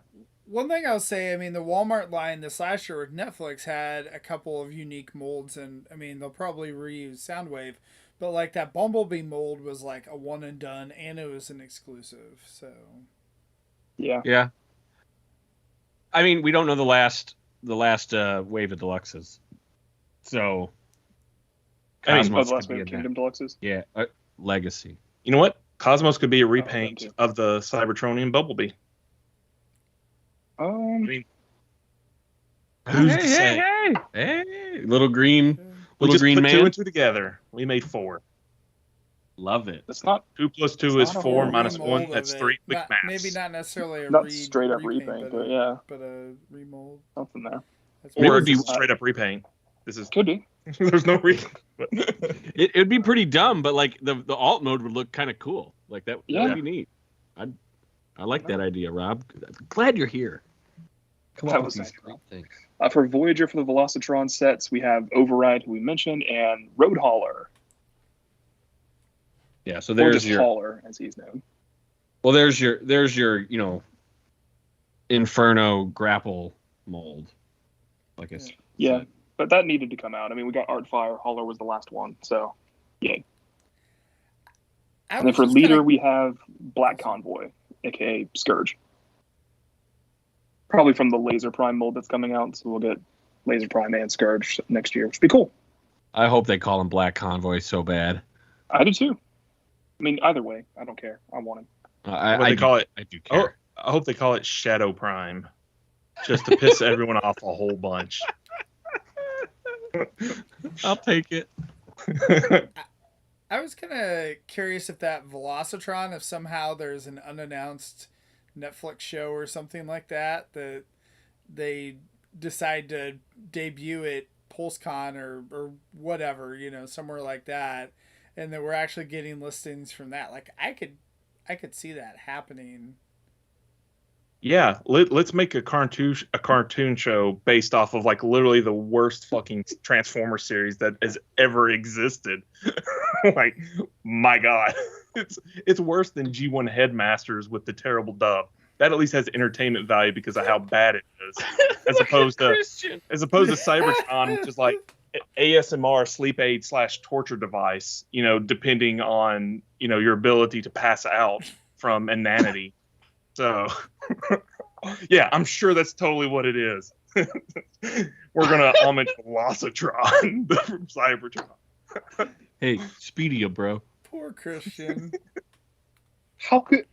one thing I'll say, I mean, the Walmart line this last year with Netflix had a couple of unique molds, and I mean, they'll probably reuse Soundwave, but like that Bumblebee mold was like a one and done, and it was an exclusive. So Yeah. Yeah. I mean, we don't know the last wave of deluxes. So Cosmos the last could be wave of in Kingdom Deluxes. that. Yeah, Legacy. You know what? Cosmos could be a repaint thank you. of the Cybertronian Bumblebee. Um, Who's to say? Hey, little green We just put man. 2 and 2 together. We made 4. Love it. it's not 2 plus 2 is not a 4 whole minus remold 1. of That's it. 3. Quick Not- maths. Maybe not necessarily a not straight up repaint, but yeah, but a remold. something there. That's Or it would be what- straight up repaint. This is Could be. there's no reason. But It would be pretty dumb, but like the alt mode would look kind of cool. Like that Yeah. would be neat. I like that idea, Rob. I'm glad you're here. Come That up was with these nice, great things. For Voyager for the Velocitron sets, we have Override, who we mentioned, and Road Hauler. Yeah, so Or there's just your Hauler, as he's known. well, there's your Inferno grapple mold. Like I said. Yeah, but that needed to come out. I mean, we got Artfire. Hauler was the last one, so yay. I And then was for just leader, kinda- we have Black Convoy, aka Scourge. Probably from the Laser Prime mold that's coming out, so we'll get Laser Prime and Scourge next year, which would be cool. I hope they call him Black Convoy so bad. I do too. I mean, either way, I don't care. I want him. what they call it? I do Oh, care. I hope they call it Shadow Prime, just to piss everyone off a whole bunch. I'll take it. I was kind of curious if that Velocitron, if somehow there's an unannounced Netflix show or something like that that they decide to debut at PulseCon or whatever, somewhere like that, and that we're actually getting listings from that. Like I could see that happening. Yeah, let's make a cartoon show based off of like literally the worst fucking Transformer series that has ever existed. Like, my God, it's worse than G1 Headmasters with the terrible dub. That at least has entertainment value because of how bad it is, as opposed to Cybertron, which is like ASMR sleep aid / torture device. Depending on your ability to pass out from inanity. So, yeah, I'm sure that's totally what it is. We're gonna homage Velocitron from Cybertron. Hey, Speedia, bro. Poor Christian. How could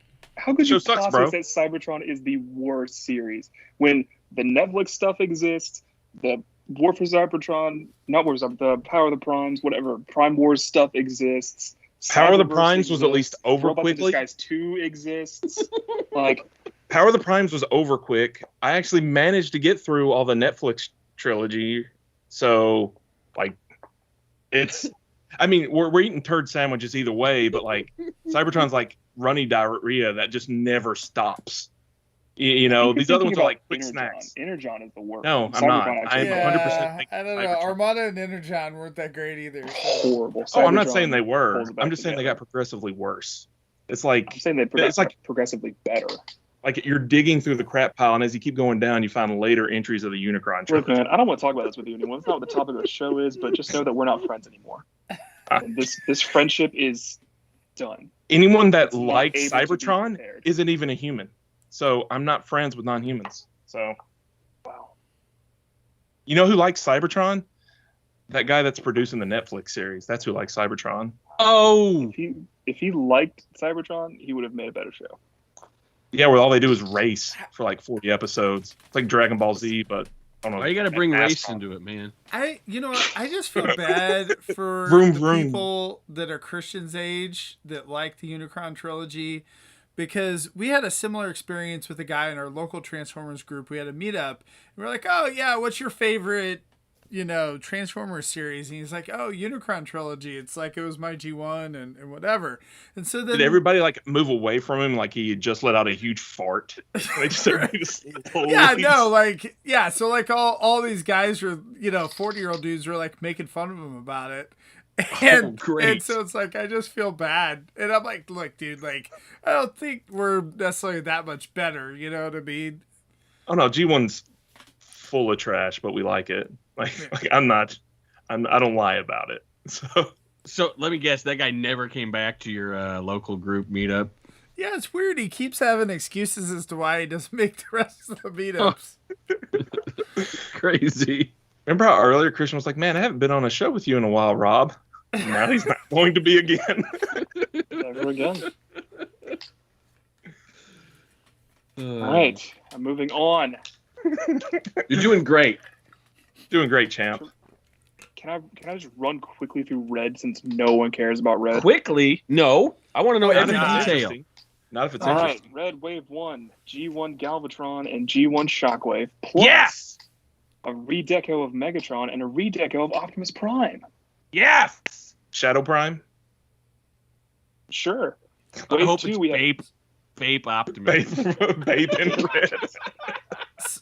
you sucks, possibly bro. say Cybertron is the worst series when the Netflix stuff exists, the War for Cybertron, not War for Cybertron, the Power of the Primes, whatever, Prime Wars stuff exists. Power of the Cyberverse Primes was at least exists, over Robots in quickly. Disguise 2 exists. Like, Power of the Primes was over quick. I actually managed to get through all the Netflix trilogy. So, like, we're eating turd sandwiches either way, but like, Cybertron's like runny diarrhea that just never stops. These other ones are like quick snacks. Energon is the worst. No, I'm Cybertron not. actually I'm is 100% I don't know. Cybertron. Armada and Energon weren't that great either. So. horrible. Oh, I'm not Cybertron saying they were. pulls it back I'm just saying they together. got progressively worse. It's like I'm saying they it's like progressively better. like you're digging through the crap pile, and as you keep going down, you find later entries of the Unicron Look, trilogy. man, I don't want to talk about this with you anymore. That's not what the topic of the show is, but just know that we're not friends anymore. And this friendship is done. Anyone that It's not likes able to be Cybertron compared. isn't even a human. So I'm not friends with non-humans. So Wow. you know who likes Cybertron? That guy that's producing the Netflix series. That's who likes Cybertron. Oh, If he liked Cybertron, he would have made a better show. Yeah, where all they do is race for like 40 episodes. It's like Dragon Ball Z, but I don't know. why you got to bring NASCAR. race into it, man? I just feel bad for Vroom, the vroom. people that are Christian's age that like the Unicron trilogy, because we had a similar experience with a guy in our local Transformers group. We had a meetup, and we're like, "Oh yeah, what's your favorite, Transformers series?" And he's like, "Oh, Unicron trilogy. It's like it was my G1 and whatever." And so then Did everybody like move away from him like he had just let out a huge fart? They just slowly- yeah, no, like, yeah, so like all these guys were, 40-year-old dudes were like making fun of him about it. And, great. and so it's like, I just feel bad. And I'm like, look, dude, like, I don't think we're necessarily that much better, you know what I mean? Oh no, G1's full of trash, but we like it. Like I don't lie about it. So let me guess, that guy never came back to your local group meetup. Yeah, it's weird. He keeps having excuses as to why he doesn't make the rest of the meetups. Crazy. Remember how earlier Christian was like, "Man, I haven't been on a show with you in a while, Rob." Now he's not going to be again. Never again. Uh, All right, I'm moving on. You're doing great. Doing great, champ. Can I just run quickly through Red since no one cares about Red? Quickly? No. I want to know Not every if it's detail. interesting. Not if it's All right, interesting. Red Wave 1, G1 Galvatron, and G1 Shockwave, plus Yes! a redeco of Megatron and a redeco of Optimus Prime. Yes! Shadow Prime. Sure. I Wave hope 2, it's we have Vape Optimus. Babe in red. So-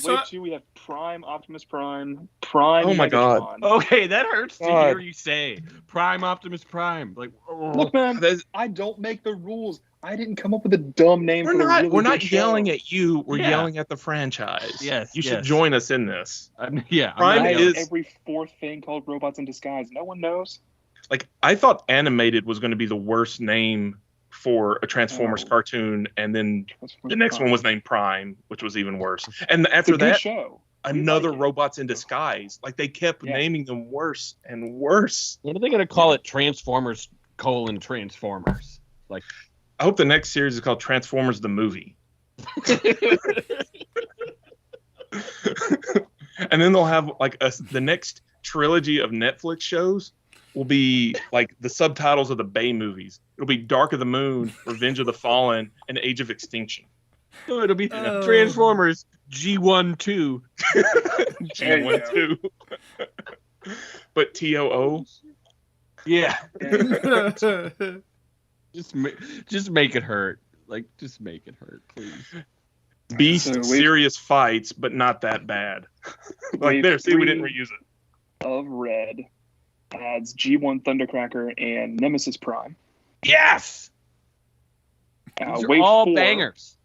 Wave 2, we have Prime Optimus Prime, Prime Oh my God. Megatron. Okay, that hurts to God. hear you say. Prime Optimus Prime. Like, Look, man, There's- I don't make the rules. I didn't come up with a dumb name We're for a not. really We're not good show. yelling at you. We're Yeah. yelling at the franchise. Yes, You should yes. join us in this. yeah. I'm Prime not I yelling. is- have every fourth thing called Robots in Disguise. No one knows. Like I thought, animated was going to be the worst name for a Transformers Oh. cartoon, and then the next one was named Prime, which was even worse. And It's a after good that, show. another like it. Robots in Disguise. Like they kept Yeah. naming them worse and worse. What are they going to call it? Transformers : Transformers. Like, I hope the next series is called Transformers the Movie. And then they'll have like the next trilogy of Netflix shows will be like the subtitles of the Bay movies. It'll be Dark of the Moon, Revenge of the Fallen, and Age of Extinction. So it'll be Transformers G1-2. G1-2. But TOO? Yeah. Just make it hurt. Like, just make it hurt, please. Beast, serious fights, but not that bad. Like, there, see, we didn't reuse it. Of Red adds G1 Thundercracker and Nemesis Prime. Yes! These are Wave all 4 bangers.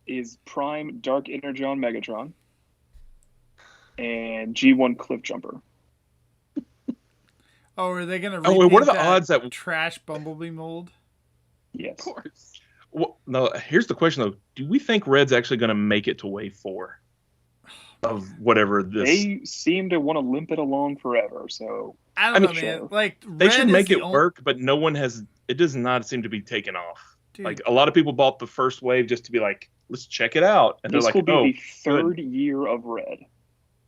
is Prime Dark Energon Megatron and G1 Cliffjumper. Oh, are they going to wait, what are the odds that trash Bumblebee mold? Yes. Of course. Well, no, here's the question, though. Do we think Red's actually going to make it to Wave 4 of whatever this... They seem to want to limp it along forever, so... I don't know, man. Like, they should make it only... work, but no one has... It does not seem to be taken off. Dude. Like, a lot of people bought the first wave just to be like, let's check it out. And this they're like, will be the third good. year of Red.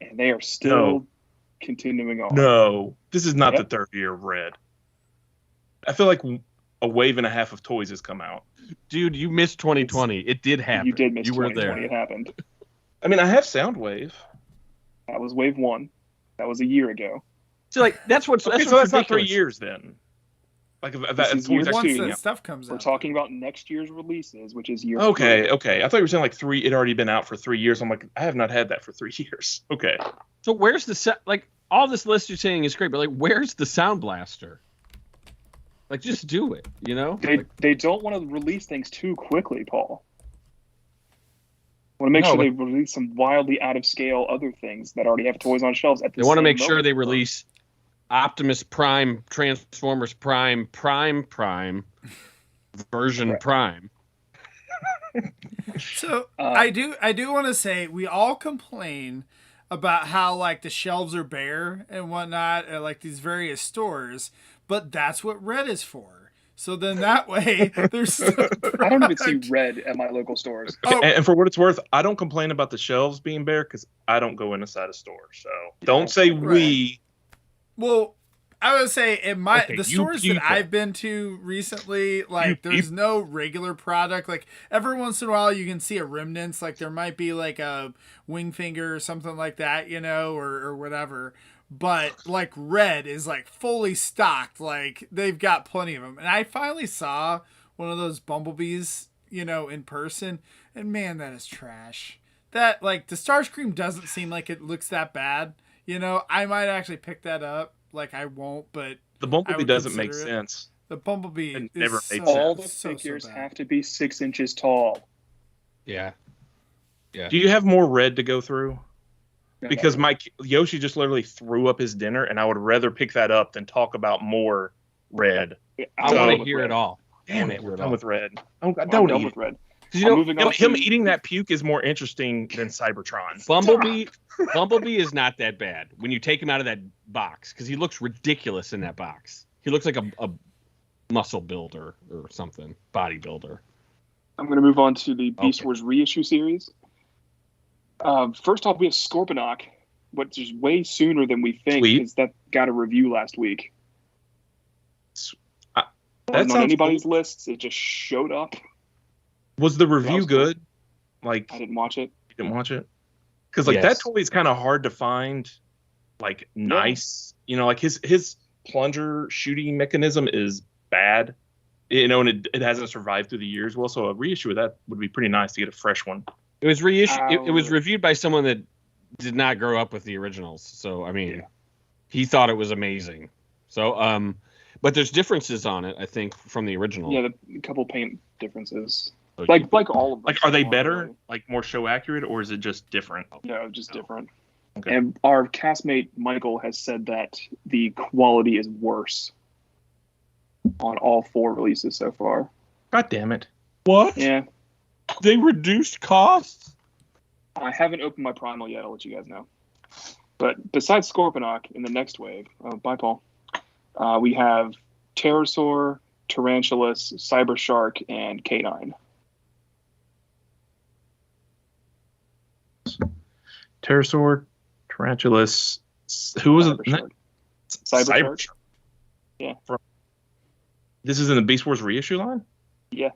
And they are still continuing on. No, this is not the third year of Red. I feel like a wave and a half of toys has come out. Dude, you missed 2020. It did happen. You did miss You were 2020. there. It happened. I mean, I have Soundwave. That was Wave 1. That was a year ago. So, like, that's what's Okay, so that's not 3 years then. Like This that is toys year actually Once being that out. stuff comes We're out. talking about next year's releases, which is year Okay. 3. I thought you were saying like 3. It already been out for 3 years. I'm like, I have not had that for 3 years. Okay. So where's the like all this list you're saying is great, but like where's the Sound Blaster? Like just do it, you know? They don't want to release things too quickly, Paul. Want to make sure they release some wildly out of scale other things that already have toys on shelves at the They want to same make sure moment. they release Optimus Prime, Transformers Prime, version Right. Prime. So I do want to say we all complain about how like the shelves are bare and whatnot at like these various stores, but that's what Red is for. So then that way there's I don't even see Red at my local stores. Okay, and for what it's worth, I don't complain about the shelves being bare because I don't go inside a store. So don't say we. Well, I would say in my Okay, the you stores people. that I've been to recently, like You there's no regular product. Like every once in a while you can see a remnants, like there might be like a wing finger or something like that, you know, or whatever. But like Red is like fully stocked, like they've got plenty of them. And I finally saw one of those bumblebees, you know, in person, and man, that is trash. That like the Starscream doesn't seem like it looks that bad. You know, I might actually pick that up. Like I won't, but The I Bumblebee would doesn't make consider it. sense. The Bumblebee It is never so, made sense. All the so figures bad. have to be 6 inches tall. Yeah. Do you have more Red to go through? No, Because no. my Yoshi just literally threw up his dinner, and I would rather pick that up than talk about more Red. I So- want to with hear Red. it all. Damn it, we're done with Red. I'm Don't done eat with it. Red. 'Cause, you know, moving on Him to- eating that puke is more interesting than Cybertron. Bumblebee is not that bad when you take him out of that box because he looks ridiculous in that box. He looks like a muscle builder or something, bodybuilder. I'm going to move on to the Beast Okay. Wars reissue series. First off, we have Scorponok, which is way sooner than we think Sweet. because that got a review last week. That Wasn't on sounds anybody's lists. It just showed up. Was the review good? Like, I didn't watch it. you didn't watch it? Because like Yes. that toy is kind of hard to find. Like nice, you know, like his plunger shooting mechanism is bad, you know, and it hasn't survived through the years well. So a reissue of that would be pretty nice to get a fresh one. It was reissued. It was Ouch. reviewed by someone that did not grow up with the originals. So I mean, he thought it was amazing. So but there's differences on it, I think, from the original. Yeah, a couple paint differences. So Like all of them. Like, are they better? Like more show accurate, or is it just different? No, just different. Okay. And our castmate Michael has said that the quality is worse on all 4 releases so far. God damn it! What? Yeah, They reduced costs? I haven't opened my Primal yet. I'll let you guys know. But besides Scorponok in the next wave, bye Paul, we have Pterosaur, Tarantulas, Cyber Shark, and K9. Pterosaur, Tarantulas. Who was it? Cyber Shark. Cyber Shark. Yeah. This is in the Beast Wars reissue line? Yeah.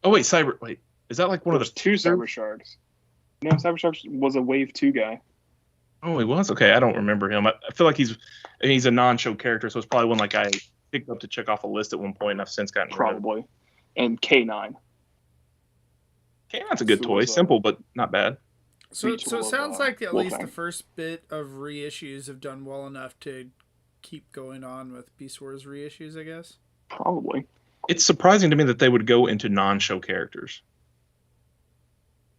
Oh, wait, is that like one of There's the two Cyber Sharks. No, Cyber Sharks was a Wave 2 guy. Oh, he was? Okay, I don't remember him. I feel like he's a non-show character, so it's probably one like I picked up to check off a list at one point, and I've since gotten rid of. Probably. And K9. K9's a good toy. Simple, but not bad. So it sounds like at least the first bit of reissues have done well enough to keep going on with Beast Wars reissues, I guess. Probably. It's surprising to me that they would go into non-show characters.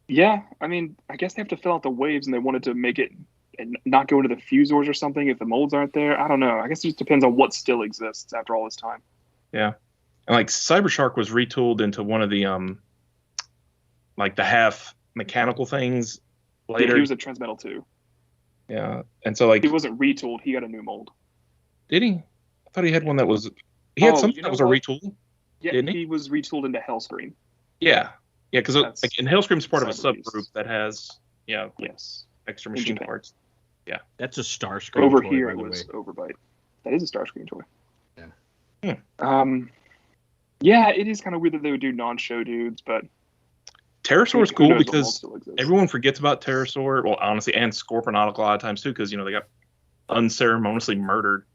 Yeah, I mean, I guess they have to fill out the waves, and they wanted to make it and not go into the Fusors or something if the molds aren't there. I don't know. I guess it just depends on what still exists after all this time. Yeah. And like Cyber Shark was retooled into one of the like the half mechanical things later. Yeah, he was a Transmetal too. Yeah. And so like he wasn't retooled, he got a new mold. Did he? I thought he had one that was had something that was a retool. Yeah, didn't he was retooled into Hellscream. Yeah. Yeah, because like, Hellscream's part of a subgroup that has extra machine parts. Yeah. That's a Starscream over toy, here it was Overbite. That is a Starscream toy. Yeah. Yeah, it is kind of weird that they would do non-show dudes, but Pterosaur's cool because everyone forgets about Pterosaur. Well, honestly, and Scorponautic a lot of times too, because they got unceremoniously murdered.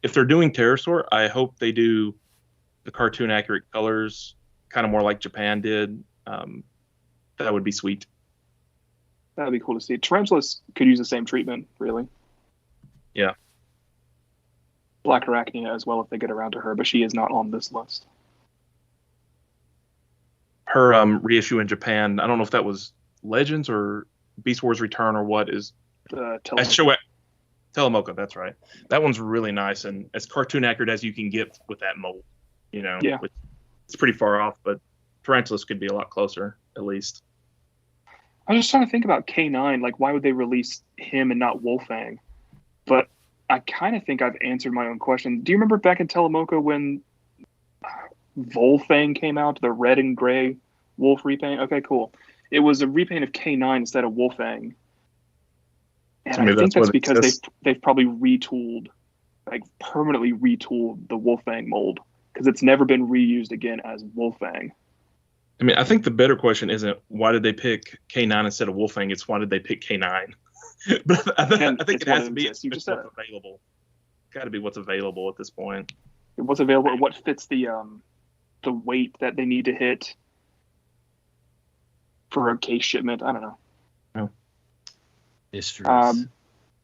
If they're doing Pterosaur, I hope they do the cartoon accurate colors, kind of more like Japan did. That would be sweet. That would be cool to see. Tarantulas could use the same treatment, really. Yeah. Black Arachnia as well if they get around to her, but she is not on this list. Her reissue in Japan, I don't know if that was Legends or Beast Wars Return or what is. Telemoka, that's right. That one's really nice and as cartoon accurate as you can get with that mold. Yeah. It's pretty far off, but Tarantulas could be a lot closer, at least. I was just trying to think about K9, like why would they release him and not Wolfang? But I kind of think I've answered my own question. Do you remember back in Telemoka when Wolfang came out, the red and gray wolf repaint? Okay, cool. It was a repaint of K9 instead of Wolfang. And I think that's because they've probably retooled, like permanently retooled the Wolfang mold because it's never been reused again as Wolfang. I mean, I think the better question isn't why did they pick K9 instead of Wolfang? It's why did they pick K9? But I think it has to be what's available. Got to be what's available at this point. What's available, or what fits the weight that they need to hit for a case shipment. I don't know. No. Mysteries.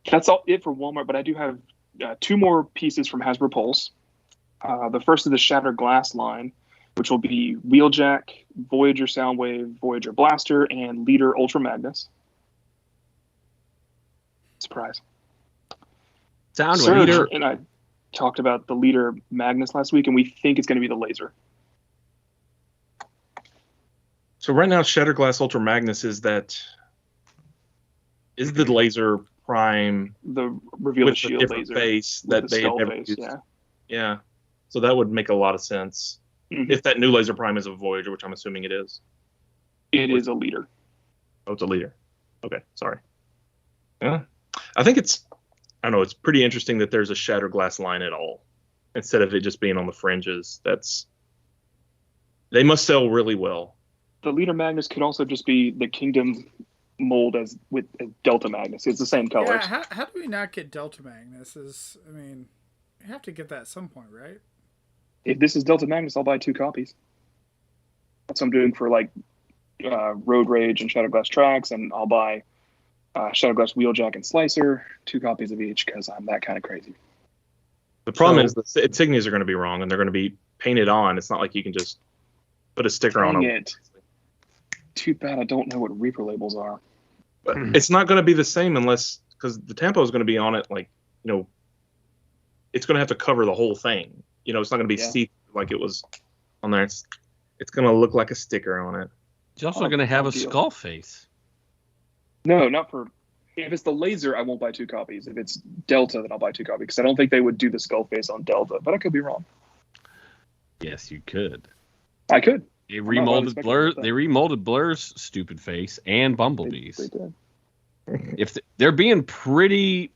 That's all it for Walmart. But I do have two more pieces from Hasbro Pulse. The first is the Shattered Glass line, which will be Wheeljack, Voyager Soundwave, Voyager Blaster, and Leader Ultra Magnus. Surprise. Soundwave. Leader and I talked about the Leader Magnus last week, and we think it's going to be the laser. So right now, Shattered Glass Ultra Magnus is the laser prime, the reveal with shield a different laser face that they never face, used. Yeah. So that would make a lot of sense if that new laser prime is a Voyager, which I'm assuming it is. It is a Leader. Oh, it's a Leader. Okay, sorry. Yeah, I think it's pretty interesting that there's a Shattered Glass line at all, instead of it just being on the fringes. They must sell really well. The Leader Magnus could also just be the Kingdom mold as Delta Magnus. It's the same colors. Yeah, how do we not get Delta Magnus? You have to get that at some point, right? If this is Delta Magnus, I'll buy 2 copies. That's what I'm doing for like Road Rage and Shattered Glass Tracks, and I'll buy Shattered Glass Wheeljack and Slicer, 2 copies of each because I'm that kind of crazy. The problem is the insignias are going to be wrong and they're going to be painted on. It's not like you can just put a sticker on them. Too bad I don't know what Reaper labels are. But it's not going to be the same because the tempo is going to be on it it's going to have to cover the whole thing. It's not going to be see-through like it was on there. It's going to look like a sticker on it. It's also going to have a skull face. No, not for... If it's the laser, I won't buy 2 copies. If it's Delta, then I'll buy 2 copies. Because I don't think they would do the skull face on Delta. But I could be wrong. Yes, you could. I could. They remolded Blur's stupid face and Bumblebee's. They did. If they're being pretty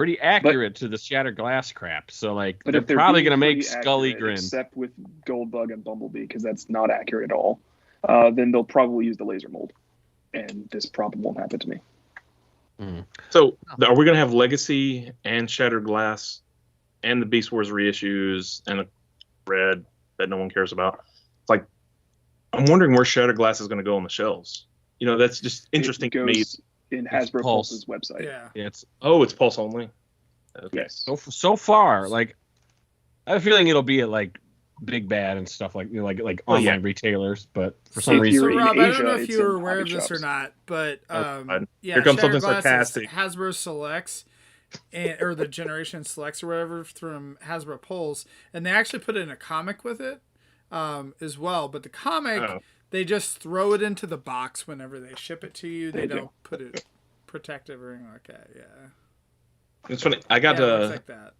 pretty accurate to the shattered glass crap. So like, But they're if they're probably being going to make pretty Scully accurate, grin. except with Goldbug and Bumblebee, because that's not accurate at all, then they'll probably use the laser mold, and this probably won't happen to me. So are we going to have Legacy and Shattered Glass and the Beast Wars reissues and a Red that no one cares about? It's like, I'm wondering where Shattered Glass is going to go on the shelves. You know, that's just interesting It to me. goes in Hasbro Pulse's website. Yeah. It's It's Pulse only. Okay. Yes. so far, like, I have a feeling it'll be at like Big Bad and stuff like like online retailers, but for some If reason, So you're in Rob, I don't Asia, know if it's you were in aware of hobby this or shops. not, but fine. yeah, Here comes Shattered something Glass is sarcastic. Hasbro Selects, or the Generation Selects or whatever from Hasbro Pulse, and they actually put in a comic with it as well. But the comic, they just throw it into the box whenever they ship it to you. They don't put it protective or anything like that. Yeah, It's funny. I got it looks like that.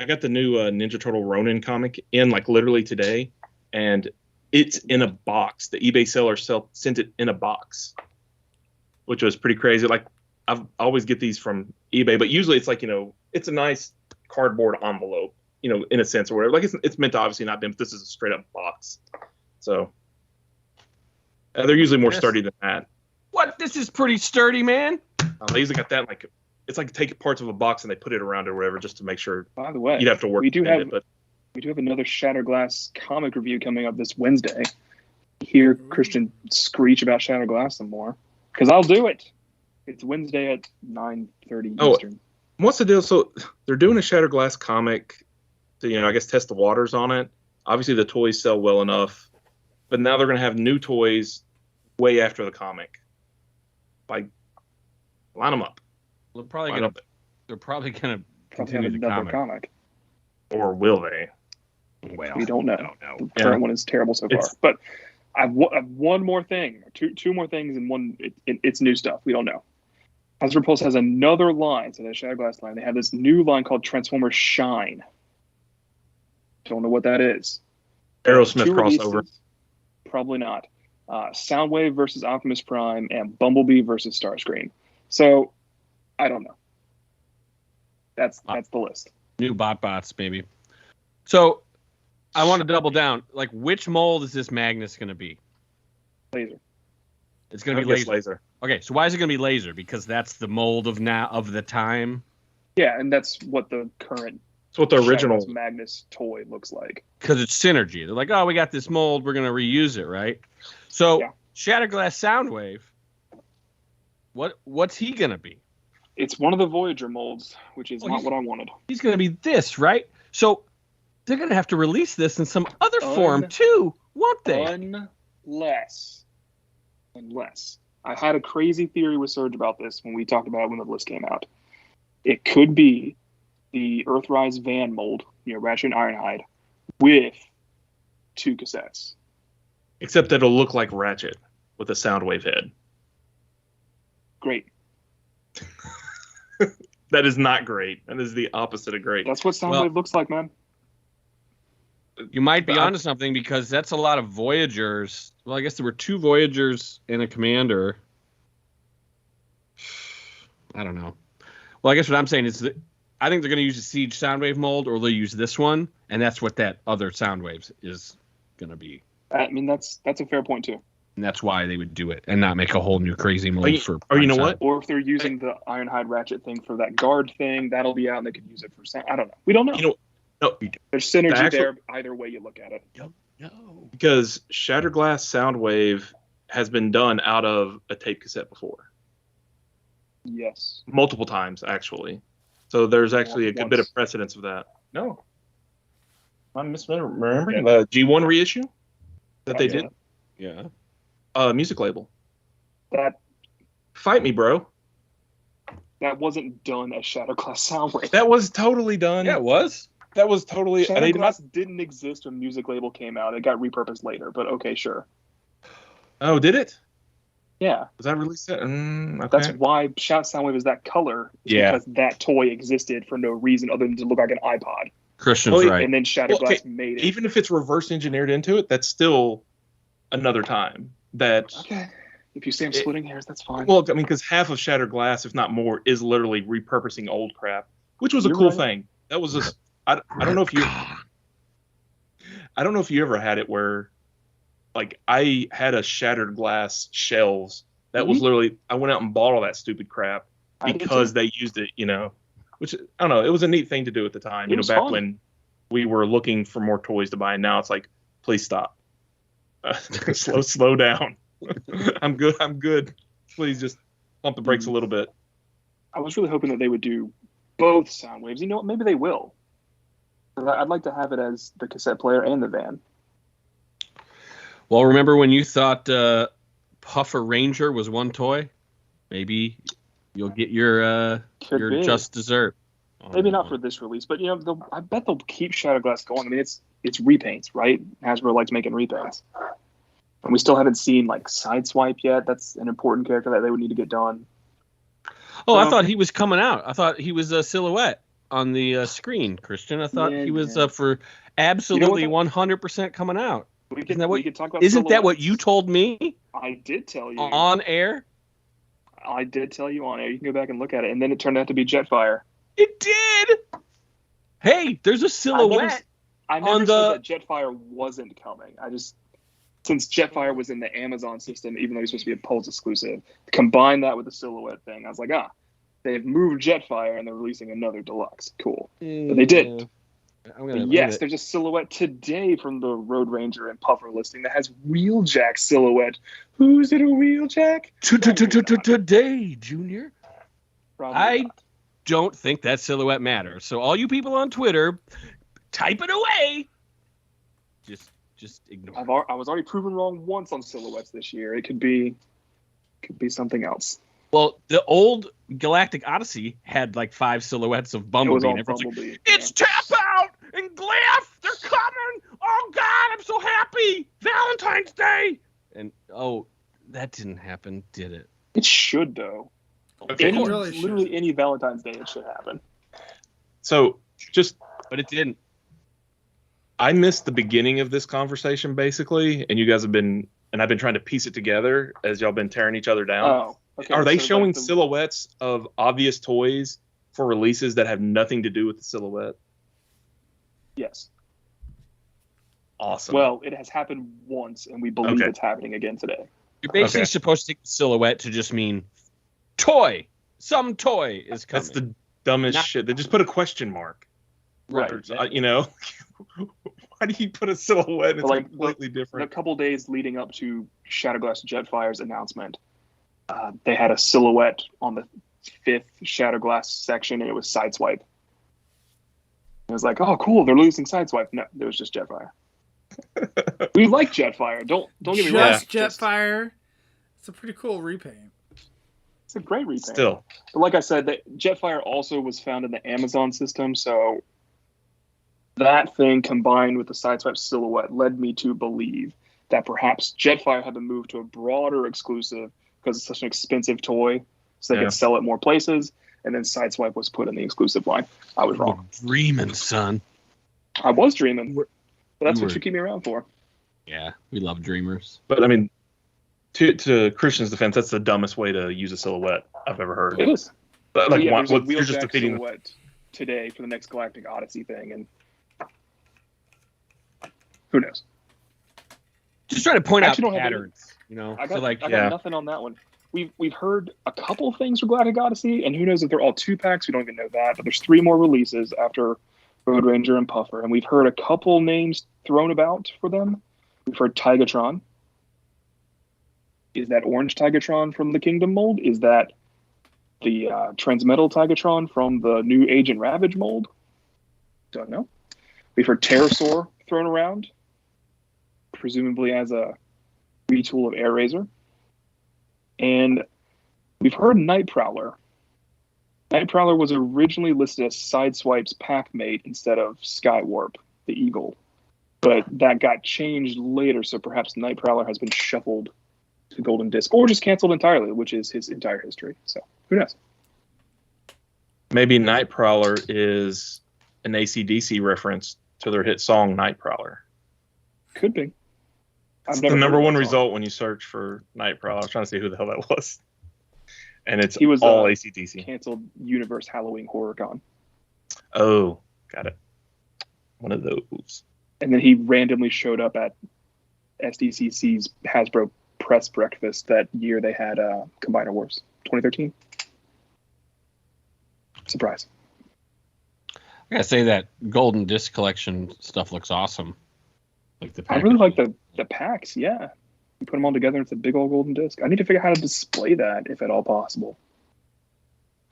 I got the new Ninja Turtle Ronin comic in like literally today, and it's in a box. The eBay seller sent it in a box, which was pretty crazy. Like, I always get these from eBay, but usually it's like, it's a nice cardboard envelope, in a sense or whatever. Like, it's meant to obviously not be, but this is a straight up box. So they're usually more sturdy than that. what? This is pretty sturdy, man. They usually got that like, it's like take parts of a box and they put it around or whatever just to make sure. By the way, You'd have to work. We do to have it, but we do have another Shattered Glass comic review coming up this Wednesday. Hear Christian screech about Shattered Glass some more, because I'll do it. It's Wednesday at 9:30 Eastern. What's the deal? So they're doing a Shattered Glass comic to, I guess, test the waters on it. Obviously, the toys sell well enough, but now they're going to have new toys way after the comic. Like, line them up. They're probably Line gonna. up. They're probably gonna Probably have continue the another comic. Or will they? Well, We don't know. I don't know. The current one is terrible so far. But I've one more thing, two more things, and one. It's new stuff. We don't know. Hasbro Pulse has another line, so the Shattered Glass line. They have this new line called Transformers Shine. Don't know what that is. Aerosmith Two crossover. releases, probably not. Soundwave versus Optimus Prime and Bumblebee versus Starscream. So I don't know. That's the list. New bots, baby. So I want to double down. Like, which mold is this Magnus going to be? Laser. It's going to be laser. laser. Okay, so why is it going to be laser? Because that's the mold of the time. Yeah, and that's what the current It's what the original. Shattered Glass Magnus toy looks like. Because it's synergy. They're like, oh, we got this mold. We're going to reuse it, right? So Yeah. Shattered Glass Soundwave. What's he going to be? It's one of the Voyager molds, which is not what I wanted. He's going to be this, right? So they're going to have to release this in some other form too, won't they? Unless I had a crazy theory with Serge about this when we talked about it when the list came out. It could be the Earthrise van mold, Ratchet and Ironhide, with 2 cassettes. Except that it'll look like Ratchet with a Soundwave head. Great. That is not great. That is the opposite of great. That's what Soundwave looks like, man. You might be onto something, because that's a lot of Voyagers. Well, I guess there were 2 Voyagers and a Commander. I don't know. Well, I guess what I'm saying is that I think they're going to use the Siege Soundwave mold, or they'll use this one, and that's what that other Soundwaves is going to be. I mean, that's a fair point, too. And that's why they would do it, and not make a whole new crazy mold for. Or you know what? Or if they're using the Ironhide Ratchet thing for that guard thing, that'll be out and they could use it for sound. I don't know. We don't know. No, There's synergy there either way you look at it. No. because Shattered Glass Soundwave has been done out of a tape cassette before. Yes. Multiple times, actually. So there's actually a good bit of Once. precedence of that. No. I'm misremembering the G1 reissue that they did. Yeah. Music label. That Fight me, bro. wasn't done as Shattered Glass Soundwave. That was totally done. Yeah, it was. That was totally. Shattered Glass didn't exist when Music Label came out. It got repurposed later, but okay, sure. Oh, did it? Yeah. Was that released? Okay. That's why Shout Soundwave is that color. Yeah. Because that toy existed for no reason other than to look like an iPod. Christian's right. And then Shattered Glass made it. Even if it's reverse engineered into it, that's still another time. That Okay. If you say I'm splitting hairs, that's fine. well, I mean, because half of Shattered Glass, if not more, is literally repurposing old crap. which was a You're cool right. thing. That was just I don't know if you ever had it where like I had a shattered glass shelves that was literally I went out and bought all that stupid crap I did because too. they used it, which I don't know, it was a neat thing to do at the time, It was back fun. when we were looking for more toys to buy, and now it's like, please stop. Slow down. I'm good. Please just pump the brakes a little bit. I was really hoping that they would do both sound waves. You know what? Maybe they will. I'd like to have it as the cassette player and the van. Well, remember when you thought Puffer Ranger was one toy? Maybe you'll get your Could be. just dessert. Maybe not for this release, but I bet they'll keep Shadow Glass going. I mean, it's repaints, right? Hasbro likes making repaints, and we still haven't seen like Sideswipe yet. That's an important character that they would need to get done. Oh, I thought he was coming out. I thought he was a silhouette on the screen, Christian. I thought he was for absolutely 100% coming out. We Isn't could talk about. Isn't that what you told me I did tell you on air? I did tell you on air. You can go back and look at it, and then it turned out to be Jetfire. It did. Hey, there's a silhouette. I never said that Jetfire wasn't coming. Since Jetfire was in the Amazon system, even though he's supposed to be a Pulse exclusive, combine that with the silhouette thing. I was like, they've moved Jetfire and they're releasing another deluxe. Cool. But they didn't. There's a silhouette today from the Road Ranger and Puffer listing that has Wheeljack silhouette. Who's it a Wheeljack? Today, Junior. Probably not. Don't think that silhouette matters. So all you people on Twitter, type it away. Just ignore. I was already proven wrong once on silhouettes this year. It could be something else. Well, the old Galactic Odyssey had like 5 silhouettes of Bumblebee. It was all Bumblebee. It's Tap Out and Glyph. They're coming. Oh God, I'm so happy. Valentine's Day. And that didn't happen, did it? It should though. Literally any Valentine's Day, it should happen. So but it didn't. I missed the beginning of this conversation basically, and you guys have been, and I've been trying to piece it together as y'all been tearing each other down. Oh, okay. Are they showing silhouettes of obvious toys for releases that have nothing to do with the silhouette? Yes. Awesome. Well, it has happened once, and we believe it's happening again today. You're basically supposed to take the silhouette to just mean toy. Some toy is coming. That's the dumbest shit. They just put a question mark. Right. Why do you put a silhouette? It's like completely different. A couple days leading up to Shadowglass Jetfire's announcement, they had a silhouette on the 5th Shadowglass section, and it was Sideswipe. It was like, oh, cool, they're losing Sideswipe. No, it was just Jetfire. We like Jetfire. Don't get me wrong. Just Jetfire. It's a pretty cool repaint. It's a great repaint. Still. But like I said, Jetfire also was found in the Amazon system, so that thing combined with the Sideswipe silhouette led me to believe that perhaps Jetfire had been moved to a broader exclusive because it's such an expensive toy, so they could sell it more places, and then Sideswipe was put in the exclusive line. I was wrong. Dreaming, son. I was dreaming. But that's what you keep me around for. Yeah, we love dreamers. But I mean, to Christian's defense, that's the dumbest way to use a silhouette I've ever heard. It is. But like, there's a you're just Wheeljack defeating silhouette today for the next Galactic Odyssey thing, and who knows? Just trying to point out don't have patterns, I got nothing on that one. We've heard a couple of things for Galactic Odyssey, and who knows if they're all 2-packs. We don't even know that. But there's 3 more releases after Road Ranger and Puffer, and we've heard a couple names thrown about for them. We've heard Tigatron. Is that Orange Tigatron from the Kingdom mold? Is that the Transmetal Tigatron from the new Agent Ravage mold? Don't know. We've heard Pterosaur thrown around, presumably as a retool of Air Razor. And we've heard Night Prowler. Night Prowler was originally listed as Sideswipe's pack mate instead of Skywarp, the Eagle. But that got changed later, so perhaps Night Prowler has been shuffled to Golden Disc, or just canceled entirely, which is his entire history. So, who knows? Maybe Night Prowler is an AC/DC reference to their hit song Night Prowler. Could be. It's the number one result when you search for Night Prowler. I was trying to see who the hell that was. And he was all AC/DC. Canceled Universe Halloween Horror Con. Oh, got it. One of those. And then he randomly showed up at SDCC's Hasbro press breakfast that year they had Combiner Wars 2013. Surprise. I gotta say that Golden Disc collection stuff looks awesome. Like I really like the packs. Yeah, you put them all together. It's a big old golden disc. I need to figure out how to display that if at all possible.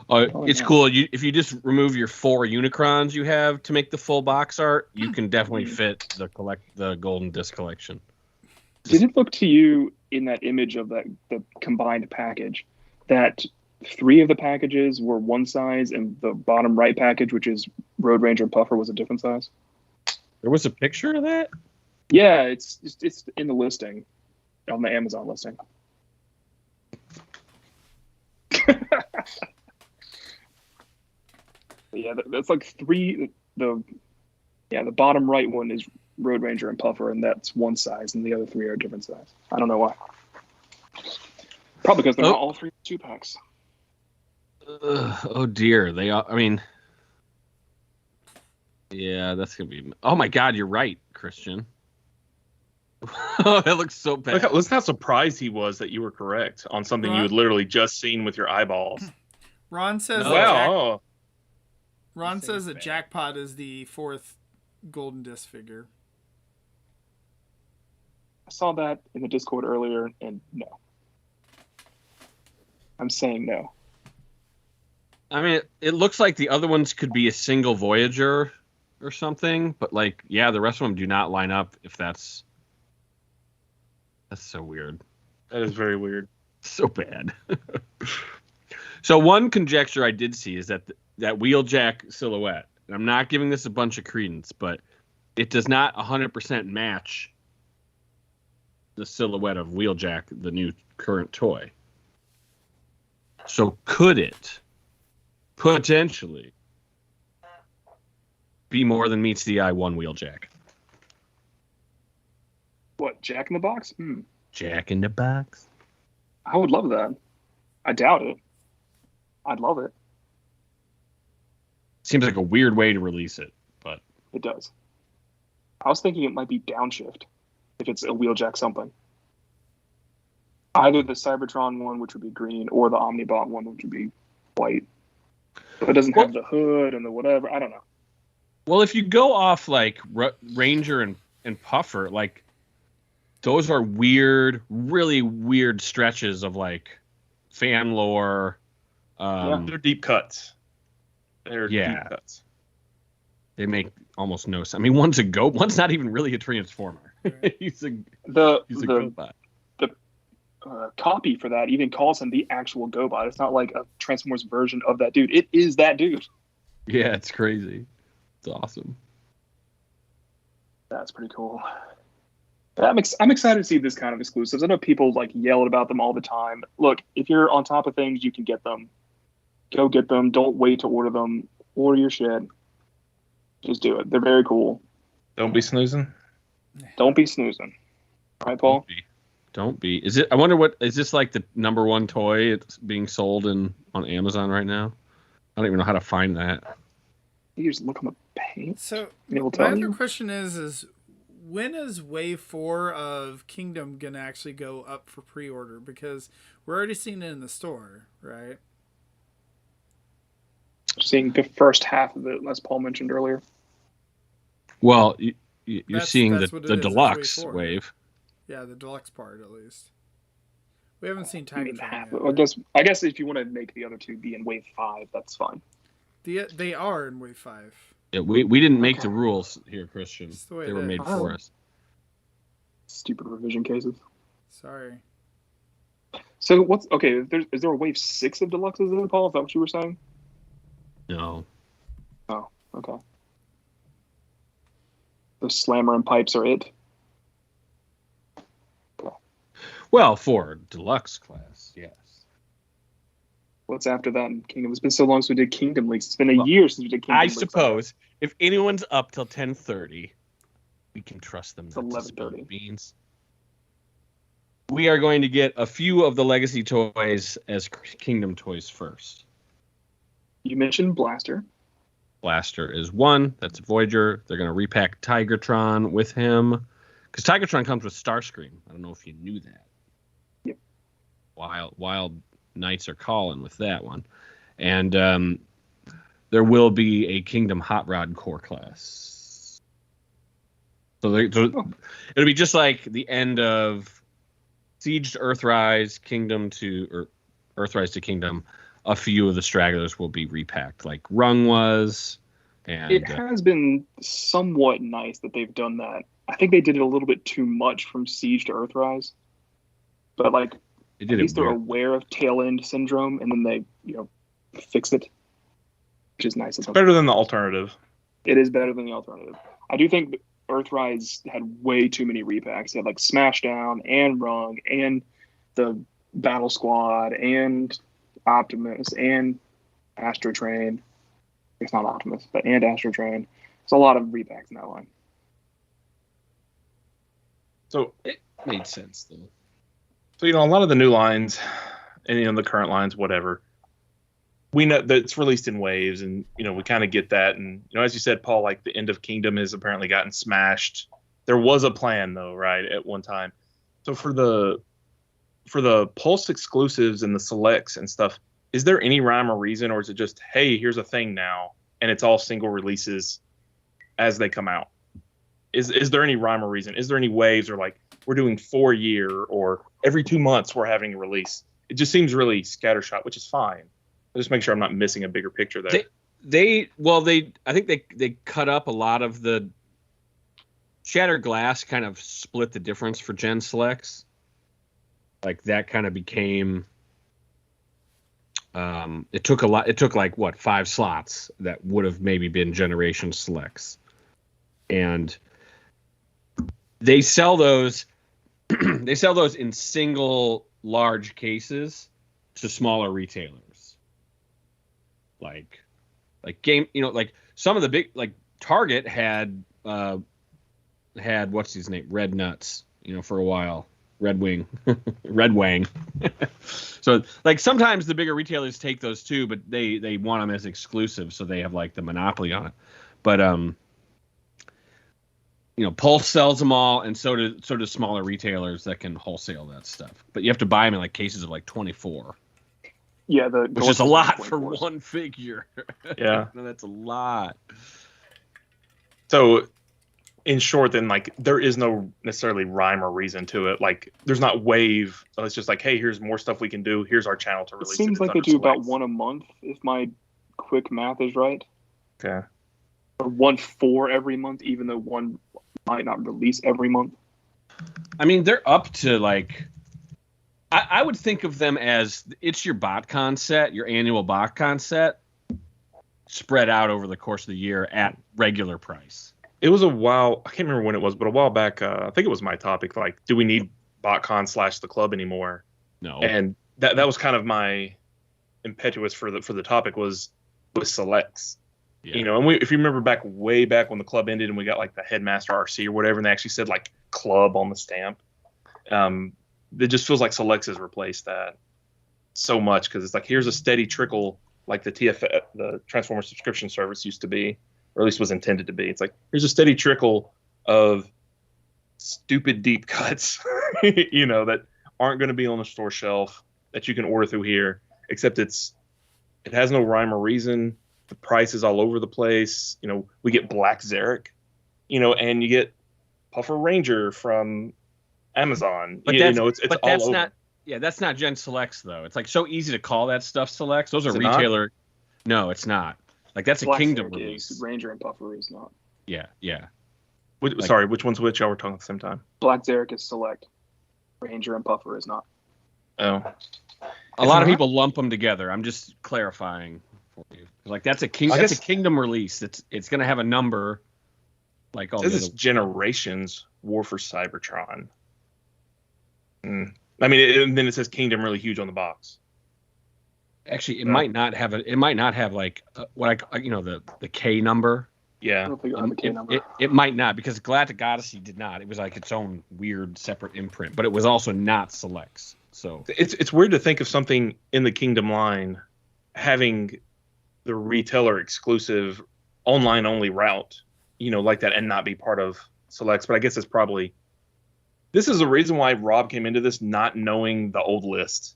It's cool. If you just remove your 4 Unicrons you have to make the full box art, you can definitely fit the Golden Disc collection. Did it look to you in that image of the combined package that 3 of the packages were one size and the bottom right package, which is Road Ranger and Puffer, was a different size? There was a picture of that? Yeah, it's in the listing, on the Amazon listing. Yeah, that's like 3. The bottom right one is Road Ranger and Puffer, and that's one size, and the other 3 are a different size. I don't know why. Probably because they're not all 3 2-packs. Oh dear, they are. I mean, yeah, that's gonna be. Oh my God, you're right, Christian. Oh, that looks so bad. Listen how surprised he was that you were correct on something you had literally just seen with your eyeballs. Ron says. Wow. Ron says that Jackpot is the 4th Golden Disc figure. I saw that in the Discord earlier, and no. I'm saying no. I mean, it looks like the other ones could be a single Voyager or something, but like, yeah, the rest of them do not line up. If that's so weird. That is very weird. So bad. So one conjecture I did see is that that Wheeljack silhouette, and I'm not giving this a bunch of credence, but it does not 100% match the silhouette of Wheeljack, the new current toy. So could it potentially be more than meets the eye one Wheeljack? What, Jack in the Box? Jack in the Box? I would love that. I doubt it. I'd love it. Seems like a weird way to release it, but it does. I was thinking it might be Downshift if it's a Wheeljack something. Either the Cybertron one, which would be green, or the Omnibot one, which would be white. But it doesn't have the hood and the whatever. I don't know. Well, if you go off like Ranger and Puffer, like those are weird, really weird stretches of like fan lore. They're deep cuts. They're deep cuts. They make almost no sense. I mean, one's a goat. One's not even really a transformer. Right. he's a the GoBot. The copy for that even calls him the actual GoBot. It's not like a Transformers version of that dude. It is that dude. Yeah, it's crazy. It's awesome. That's pretty cool. I'm excited to see this kind of exclusives. I know people like yell about them all the time. Look, if you're on top of things, you can get them. Go get them. Don't wait to order them. Order your shit. Just do it. They're very cool. Don't be snoozing. Don't be snoozing. All right, Paul? Don't be. Is it? I wonder what is this like the #1 toy? It's being sold on Amazon right now. I don't even know how to find that. You just look on the page. So my other question is when is Wave 4 of Kingdom gonna actually go up for pre-order? Because we're already seeing it in the store, right? Seeing the first half of it, as Paul mentioned earlier. Well, you're seeing that's the what it is. deluxe Wave 4. wave. Yeah, the deluxe part at least. We haven't seen Tigertron half. yet. I guess if you want to make the other two be in Wave 5, that's fine. They are in Wave 5. Yeah, we didn't make the rules here, Christian. That's the way They it were is. made for us. Stupid revision cases. Sorry. So is there a Wave 6 of deluxes in it, Paul? Is that what you were saying? No. Oh, okay. The Slammer and Pipes are it. Well, for deluxe class, yes. What's after that in Kingdom? It's been so long since we did Kingdom Leaks. It's been a year since we did Kingdom I Leaks. suppose if anyone's up till 10:30, we can trust them. It's not to spill 11:30. beans. We are going to get a few of the legacy toys as Kingdom toys first. You mentioned Blaster. Blaster is 1. That's a Voyager. They're going to repack Tigertron with him. Because Tigertron comes with Starscream. I don't know if you knew that. Yep. Wild Knights are calling with that one. And there will be a Kingdom Hot Rod core class. So it'll be just like the end of Siege to Earthrise, Earthrise to Kingdom. A few of the stragglers will be repacked, like Rung was. And it has been somewhat nice that they've done that. I think they did it a little bit too much from Siege to Earthrise. But like, at least they're aware of tail end syndrome, and then they, fix it, which is nice. It's better than the alternative. It is better than the alternative. I do think Earthrise had way too many repacks. They had like Smashdown and Rung and the Battle Squad and Optimus and Astro Train. It's not Optimus, but and Astro Train. There's a lot of repacks in that line. So it made sense though. So a lot of the new lines and the current lines, whatever, we know that it's released in waves, and we kind of get that. And as you said, Paul, like the End of Kingdom has apparently gotten smashed. There was a plan though, right, at one time. So for the Pulse exclusives and the selects and stuff, is there any rhyme or reason, or is it just, hey, here's a thing now, and it's all single releases as they come out? Is there any rhyme or reason? Is there any waves, or like we're doing 4-year, or every 2 months we're having a release? It just seems really scattershot, which is fine. I'll just make sure I'm not missing a bigger picture there. I think they cut up a lot of the Shattered Glass, kind of split the difference for Gen Selects. Like that kind of became it took like 5 slots that would have maybe been Generation Selects. And they sell those in single large cases to smaller retailers. Like game, like some of the big, like Target had what's his name? Red Nuts, for a while. Red Wing. Red Wang. So like sometimes the bigger retailers take those too, but they want them as exclusive, so they have like the monopoly on it. But Pulse sells them all, and so do smaller retailers that can wholesale that stuff. But you have to buy them in like cases of like 24. Yeah, which is a lot for one figure. Yeah, no, that's a lot. So, in short, then like there is no necessarily rhyme or reason to it. Like there's not wave. It's just like, hey, here's more stuff we can do. Here's our channel to release. It seems like they do about one a month, if my quick math is right. Okay. Or 1 for every month, even though one might not release every month. I mean, they're up to like, I would think of them as it's your BotCon set, your annual BotCon set, spread out over the course of the year at regular price. It was a while, I can't remember when it was, but a while back, I think it was my topic, like, do we need BotCon / the club anymore? No. And that was kind of my impetus for the topic was selects. Yeah. And if you remember way back when the club ended and we got like the Headmaster RC or whatever, and they actually said like club on the stamp. It just feels like selects has replaced that so much, because it's like, here's a steady trickle, like the Transformer subscription service used to be, or at least was intended to be. It's like, here's a steady trickle of stupid deep cuts, that aren't going to be on the store shelf that you can order through here, except it has no rhyme or reason. The price is all over the place. We get Black Zarek, and you get Puffer Ranger from Amazon. But it's but all that's over. not. Yeah, that's not Gen Selects though. It's like so easy to call that stuff Selects. Those are Is it retailer. No, it's not. Like that's Black a Kingdom Zarek release. is, Ranger and Puffer is not. Yeah. Sorry, which one's which? Y'all were talking at the same time. Black Zarek is select. Ranger and Puffer is not. Oh. A lot of people lump them together. I'm just clarifying for you. Like that's a Kingdom release. It's going to have a number. Like all this is Generations War for Cybertron. I mean, and then it says Kingdom really huge on the box. Actually, it might not have like the K number. Yeah. I don't think it'll have a K number. It might not, because Galactic Odyssey did not. It was like its own weird separate imprint, but it was also not Selects. So it's weird to think of something in the Kingdom line having the retailer exclusive online only route, like that, and not be part of selects. But I guess this is the reason why Rob came into this not knowing the old list.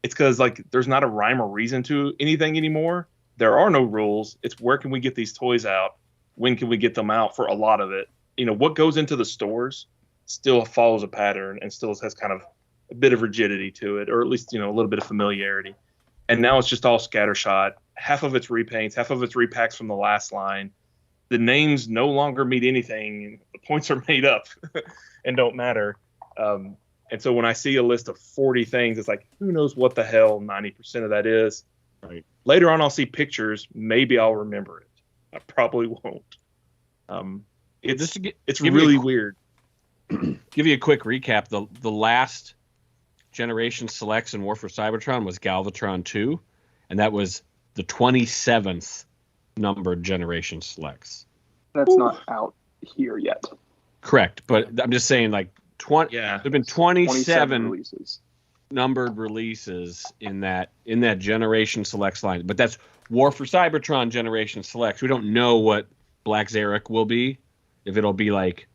It's because there's not a rhyme or reason to anything anymore. There are no rules. It's where can we get these toys out? When can we get them out for a lot of it? What goes into the stores still follows a pattern and still has kind of a bit of rigidity to it, or at least, a little bit of familiarity. And now it's just all scattershot. Half of it's repaints, half of it's repacks from the last line. The names no longer mean anything. The points are made up and don't matter. And so when I see a list of 40 things, it's like, who knows what the hell 90% of that is. Right. Later on, I'll see pictures. Maybe I'll remember it. I probably won't. It's really weird. Give you a quick recap. The last generation selects in War for Cybertron was Galvatron 2, and that was the 27th numbered generation selects. That's not out here yet. Correct, but I'm just saying, there've been 27 releases, numbered releases in that generation selects line. But that's War for Cybertron generation selects. We don't know what Black Zarek will be. If it'll be like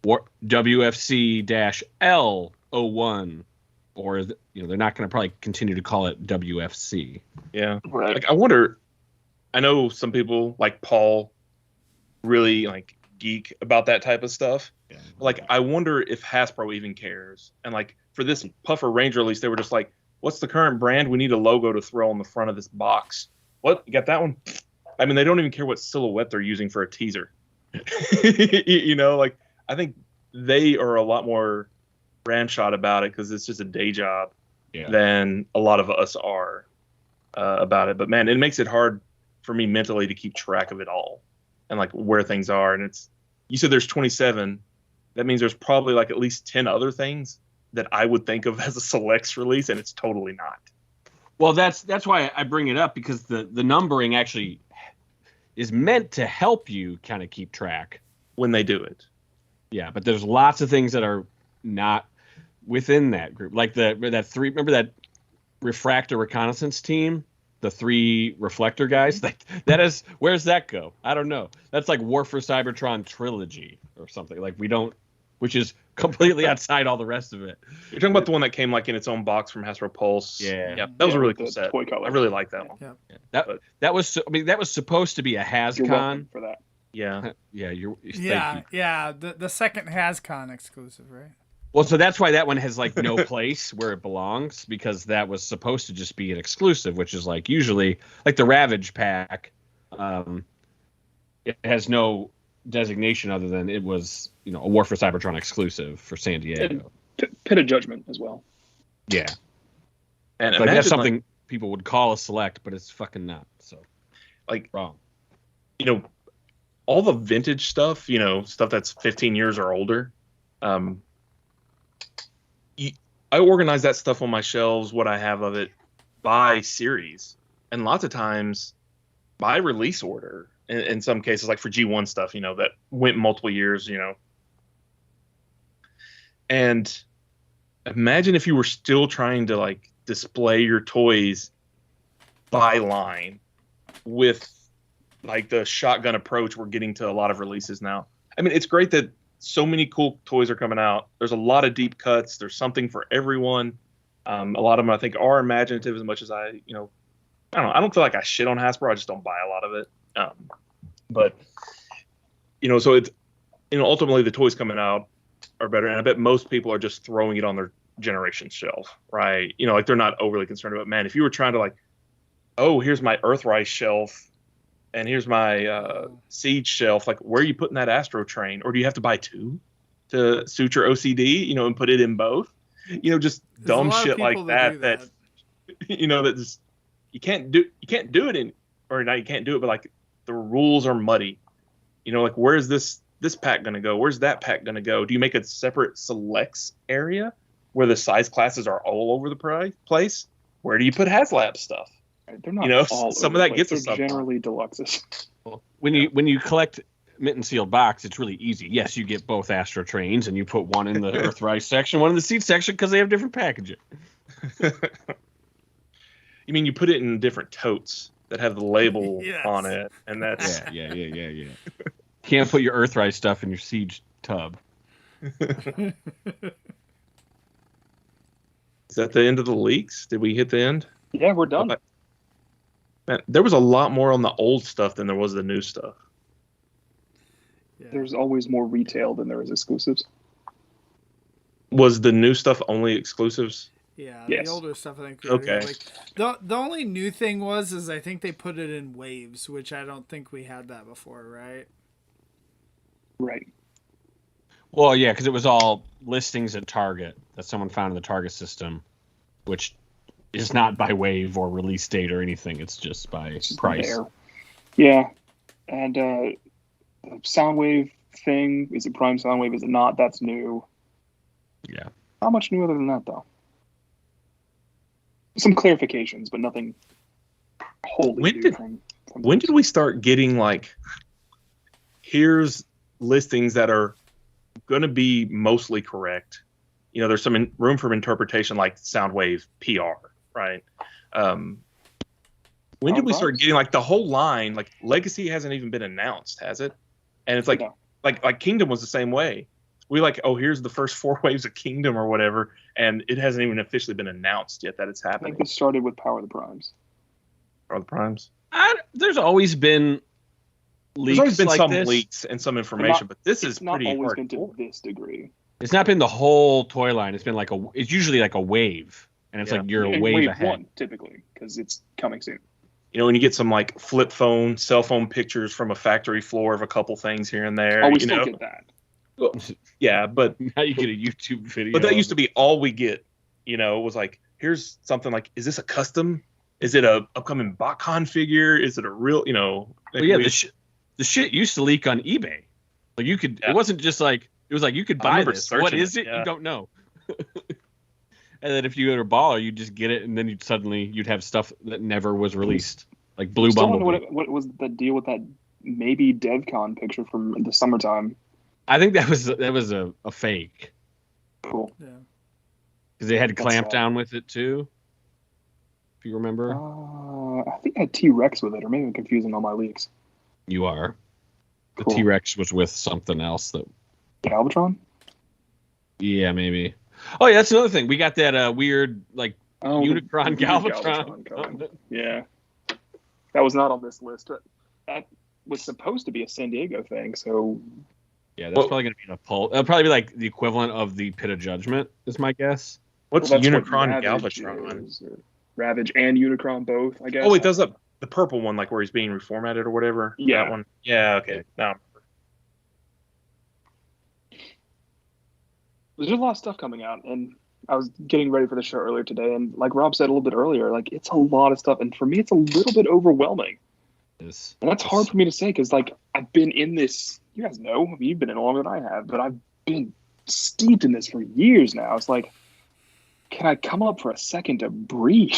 WFC-L01, or they're not going to probably continue to call it WFC. Yeah, right. I wonder. I know some people like Paul really geek about that type of stuff. Yeah. I wonder if Hasbro even cares. And for this Puffer Ranger release, they were just like, "What's the current brand? We need a logo to throw on the front of this box." What, you got that one? I mean, they don't even care what silhouette they're using for a teaser. I think they are a lot more ramshot about it because it's just a day job than a lot of us are about it. But man, it makes it hard for me mentally to keep track of it all and where things are. And you said there's 27. That means there's probably at least 10 other things that I would think of as a selects release, and it's totally not. Well, that's why I bring it up, because the numbering actually is meant to help you kind of keep track when they do it. Yeah, but there's lots of things that are not within that group. Remember that refractor reconnaissance team, the 3 reflector guys? That is, where's that go? I don't know. That's War for Cybertron trilogy or something. Which is completely outside all the rest of it. You're talking about the one that came in its own box from Hasbro Pulse. Yeah. That was a really cool the set. toy color. I really like that one. Yeah. That was supposed to be a You're welcome HasCon. for that. Yeah. Yeah, thank you. Yeah. The second HasCon exclusive, right? Well, so that's why that one has no place where it belongs, because that was supposed to just be an exclusive, which is usually the Ravage pack. It has no designation other than it was a War for Cybertron exclusive for San Diego. Pit of Judgment as well. Yeah, and that's something people would call a select, but it's fucking not. So wrong. All the vintage stuff, stuff that's 15 years or older. I organize that stuff on my shelves, what I have of it, by series, and lots of times by release order. In some cases, for G1 stuff, that went multiple years, And imagine if you were still trying to display your toys by line with the shotgun approach we're getting to a lot of releases now. I mean, it's great that so many cool toys are coming out. There's a lot of deep cuts. There's something for everyone. A lot of them, I think, are imaginative as much as I don't know. I don't feel like I shit on Hasbro. I just don't buy a lot of it. But so it's, ultimately the toys coming out are better. And I bet most people are just throwing it on their generation shelf, right? They're not overly concerned about, man, if you were trying to here's my Earthrise shelf and here's my Siege shelf, where are you putting that Astro Train? Or do you have to buy 2 to suit your OCD, and put it in both? Just dumb shit like that. That just you can't do it in, or not you can't do it, but the rules are muddy. Where's this pack gonna go? Where's that pack gonna go? Do you make a separate selects area where the size classes are all over the place? Where do you put HasLab stuff? They're not all some over of that the gets place. us They're up. generally deluxes. When you collect mint and sealed box, it's really easy. Yes, you get both Astro Trains, and you put one in the Earthrise section, one in the Seed section, because they have different packaging. You mean you put it in different totes? that have the label Yes. on it, and that's Yeah. Can't put your Earthrise stuff in your Siege tub. Is that the end of the leaks? Did we hit the end? Yeah, we're done. Man, there was a lot more on the old stuff than there was the new stuff. Yeah. There's always more retail than there is exclusives. Was the new stuff only exclusives? Yeah, Yes. the older stuff I think. Okay. Like, the only new thing is I think they put it in waves, which I don't think we had that before, right? Right. Well, yeah, because it was all listings at Target that someone found in the Target system, which is not by wave or release date or anything. It's just by It's just price. there. Yeah. And the Soundwave thing, is it Prime Soundwave? Is it not? That's new. Yeah. Not much new other than that, though. Some clarifications, but nothing wholly When new did- from When did we start getting like, here's listings that are going to be mostly correct? You know, there's some room for interpretation, like Soundwave PR, right? When did we start getting like the whole line? Like Legacy hasn't even been announced, has it? And it's like, No. like Kingdom was the same way. We like, oh, here's the first 4 waves of Kingdom or whatever, and it hasn't even officially been announced yet that it's I happening. think this started with Power of the Primes. Are the primes? There's always been leaks There's always been like some this. leaks and some information, but this is It's not pretty always been to hardcore. this degree. It's not been the whole toy line. It's been like it's usually like a wave, and it's Yeah. like you're a And wave ahead. one, typically, because it's coming soon. You know, when you get some like flip phone, cell phone pictures from a factory floor of a couple things here and there. Oh, we you still know? get that. Yeah, but Now you get a YouTube video. that used to be all we get. You know, it was like, here's something like, is this a custom? Is it a upcoming BotCon figure? Is it a real? You know? Well, yeah, the shit used to leak on eBay. Like you could. Yeah. It wasn't just like it was like you could I buy remember this. What searching is it, it? yeah. You don't know. And then if you were a baller, you'd just get it, and then you'd have stuff that never was released, like Blue Still wonder Bumblebee. what was the deal with that maybe DevCon picture from the summertime? I think that was a fake Cool. Yeah. because they had That's Clamp sad. Down with it too. If you remember, I think I had T-Rex with it, or maybe I'm confusing all my leaks. you are. The Cool. T-Rex was with something else that. Galvatron? Yeah, maybe. Oh yeah, that's another thing. We got that weird like Oh, Unicron the Galvatron. coming. Yeah. That was not on this list. That was supposed to be a San Diego thing, so Yeah, that's Well- probably gonna be in a poll. It'll probably be like the equivalent of the Pit of Judgment, is my guess. What's well, that's what Unicron Ravage Galvatron? is, or Ravage and Unicron both, I guess. Oh, wait, does the purple one, like where he's being reformatted or whatever? Yeah. That one. Yeah. Okay. Now. There's a lot of stuff coming out, and I was getting ready for the show earlier today, and like Rob said a little bit earlier, like it's a lot of stuff, and for me, it's a little bit overwhelming, Is and that's hard for me to say because like I've been in this. You guys know, I mean, you've been in it longer than I have, but I've been steeped in this for years now. It's like, can I come up for a second to breathe?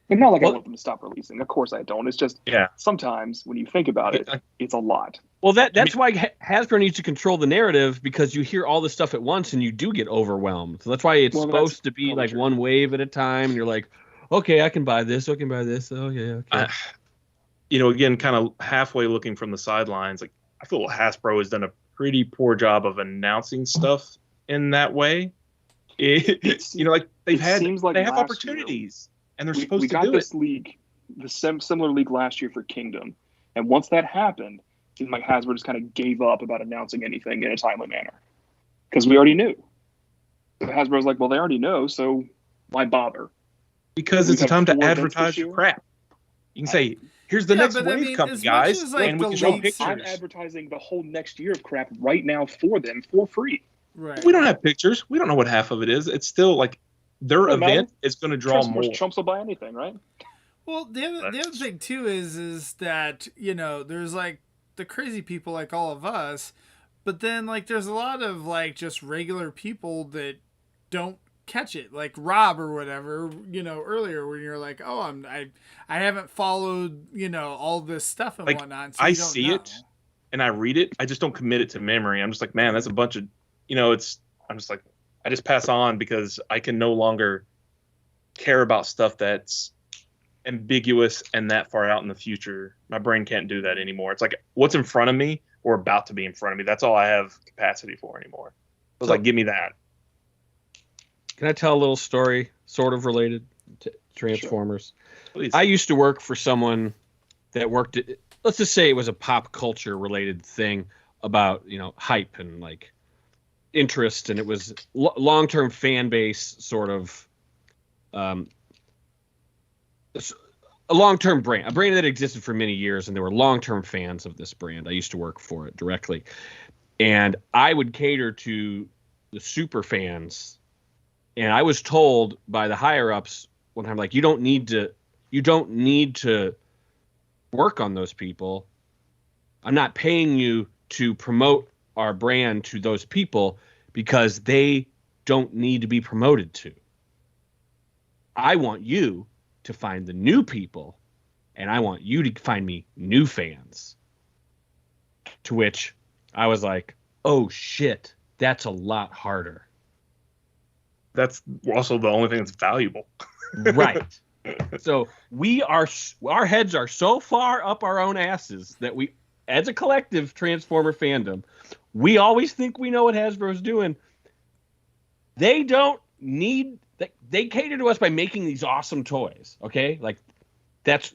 And not like I Well- want them to stop releasing. Of course I don't. It's just Yeah. sometimes when you think about it, it's a lot. Well, that's why Hasbro needs to control the narrative, because you hear all this stuff at once and you do get overwhelmed. So that's why it's Well, that's supposed to be totally like true. one wave at a time, and you're like, okay, I can buy this. I can buy this. Oh yeah, okay. You know, again, kind of halfway looking from the sidelines, like I feel Hasbro has done a pretty poor job of announcing stuff in that way. You know, like they it have seems like last year- opportunities, and they're we supposed to got do this it. league, the similar league last year for Kingdom, and once that happened, it seemed like Hasbro just kind of gave up about announcing anything in a timely manner because we already knew. So Hasbro's like, well, they already know, so why bother? Because we it's a have time to 4 events advertise this your year. crap. You can say, here's the Yeah, next but I wave mean, coming, as much guys, as, like, and we the can show leaks- I'm pictures. advertising the whole next year of crap right now for them for free. Right. We don't have pictures. We don't know what half of it is. It's still like their Doesn't matter. event is going to draw Transformers more. Trumps will buy anything, right? Well, the other thing too is that, you know, there's like the crazy people like all of us, but then like there's a lot of like just regular people that don't catch it, like Rob or whatever, you know, earlier when you're like, oh, I haven't followed, you know, all this stuff and Like, whatnot. So I you don't see know. it and I read it. I just don't commit it to memory. I'm just like, man, that's a bunch of, you know, I'm just like, I just pass on because I can no longer care about stuff that's ambiguous and that far out in the future. My brain can't do that anymore. It's like what's in front of me or about to be in front of me. That's all I have capacity for anymore. It was like, give me that. Can I tell a little story, sort of related to Transformers? Sure. Please. I used to work for someone that worked at, let's just say it was a pop culture related thing about, hype and like interest, and it was long-term fan base sort of a long-term brand, a brand that existed for many years, and there were long-term fans of this brand. I used to work for it directly, and I would cater to the super fans, and I was told by the higher-ups one time, like, you don't need to work on those people. I'm not paying you to promote our brand to those people because they don't need to be promoted to. I want you to find the new people, and I want you to find me new fans. To which I was like, oh shit, that's a lot harder. That's also the only thing that's valuable. Right. So our heads are so far up our own asses that we, as a collective Transformer fandom, we always think we know what Hasbro's doing. They don't need, they cater to us by making these awesome toys. Okay. Like that's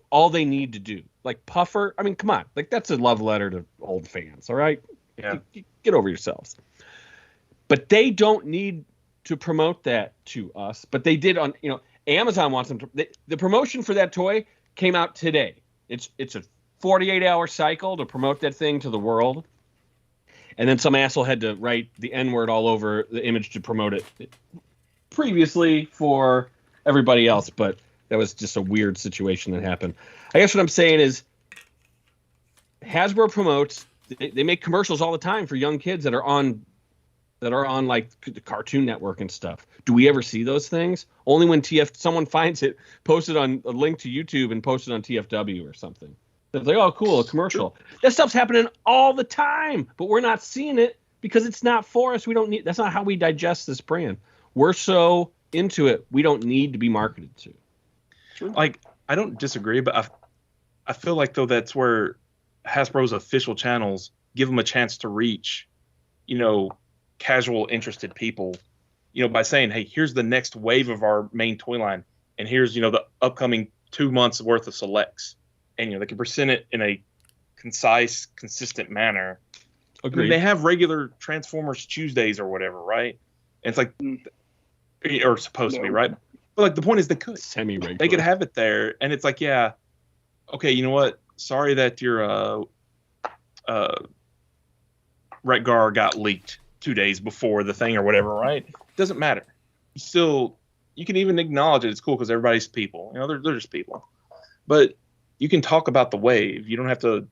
all they need to do. Like Puffer. I mean, come on. Like that's a love letter to old fans. All right. Yeah. Get over yourselves. But they don't need to promote that to us, but they did on, Amazon wants them to. The promotion for that toy came out today. It's a 48-hour cycle to promote that thing to the world, and then some asshole had to write the N-word all over the image to promote it previously for everybody else. But that was just a weird situation that happened. I guess what I'm saying is, Hasbro promotes. They make commercials all the time for young kids that are on like the Cartoon Network and stuff. Do we ever see those things? Only when someone finds it, post it on a link to YouTube and post it on TFW or something. It's like, oh, cool, a commercial. That stuff's happening all the time, but we're not seeing it because it's not for us. We don't need. That's not how we digest this brand. We're so into it, we don't need to be marketed to. Sure. Like, I don't disagree, but I feel like though that's where Hasbro's official channels give them a chance to reach, casual interested people, by saying, hey, here's the next wave of our main toy line, and here's the upcoming 2 months worth of selects, and they can present it in a concise, consistent manner. Agreed. I mean, they have regular Transformers Tuesdays or whatever, right? And it's like, or supposed to be, right? But like the point is, they could semi-regular. They could have it there, and it's like, yeah, okay, you know what? Sorry that your Wreck-gar got leaked 2 days before the thing or whatever, right? Doesn't matter. Still, you can even acknowledge it. It's cool because everybody's people. They're just people. But you can talk about the wave. You don't have to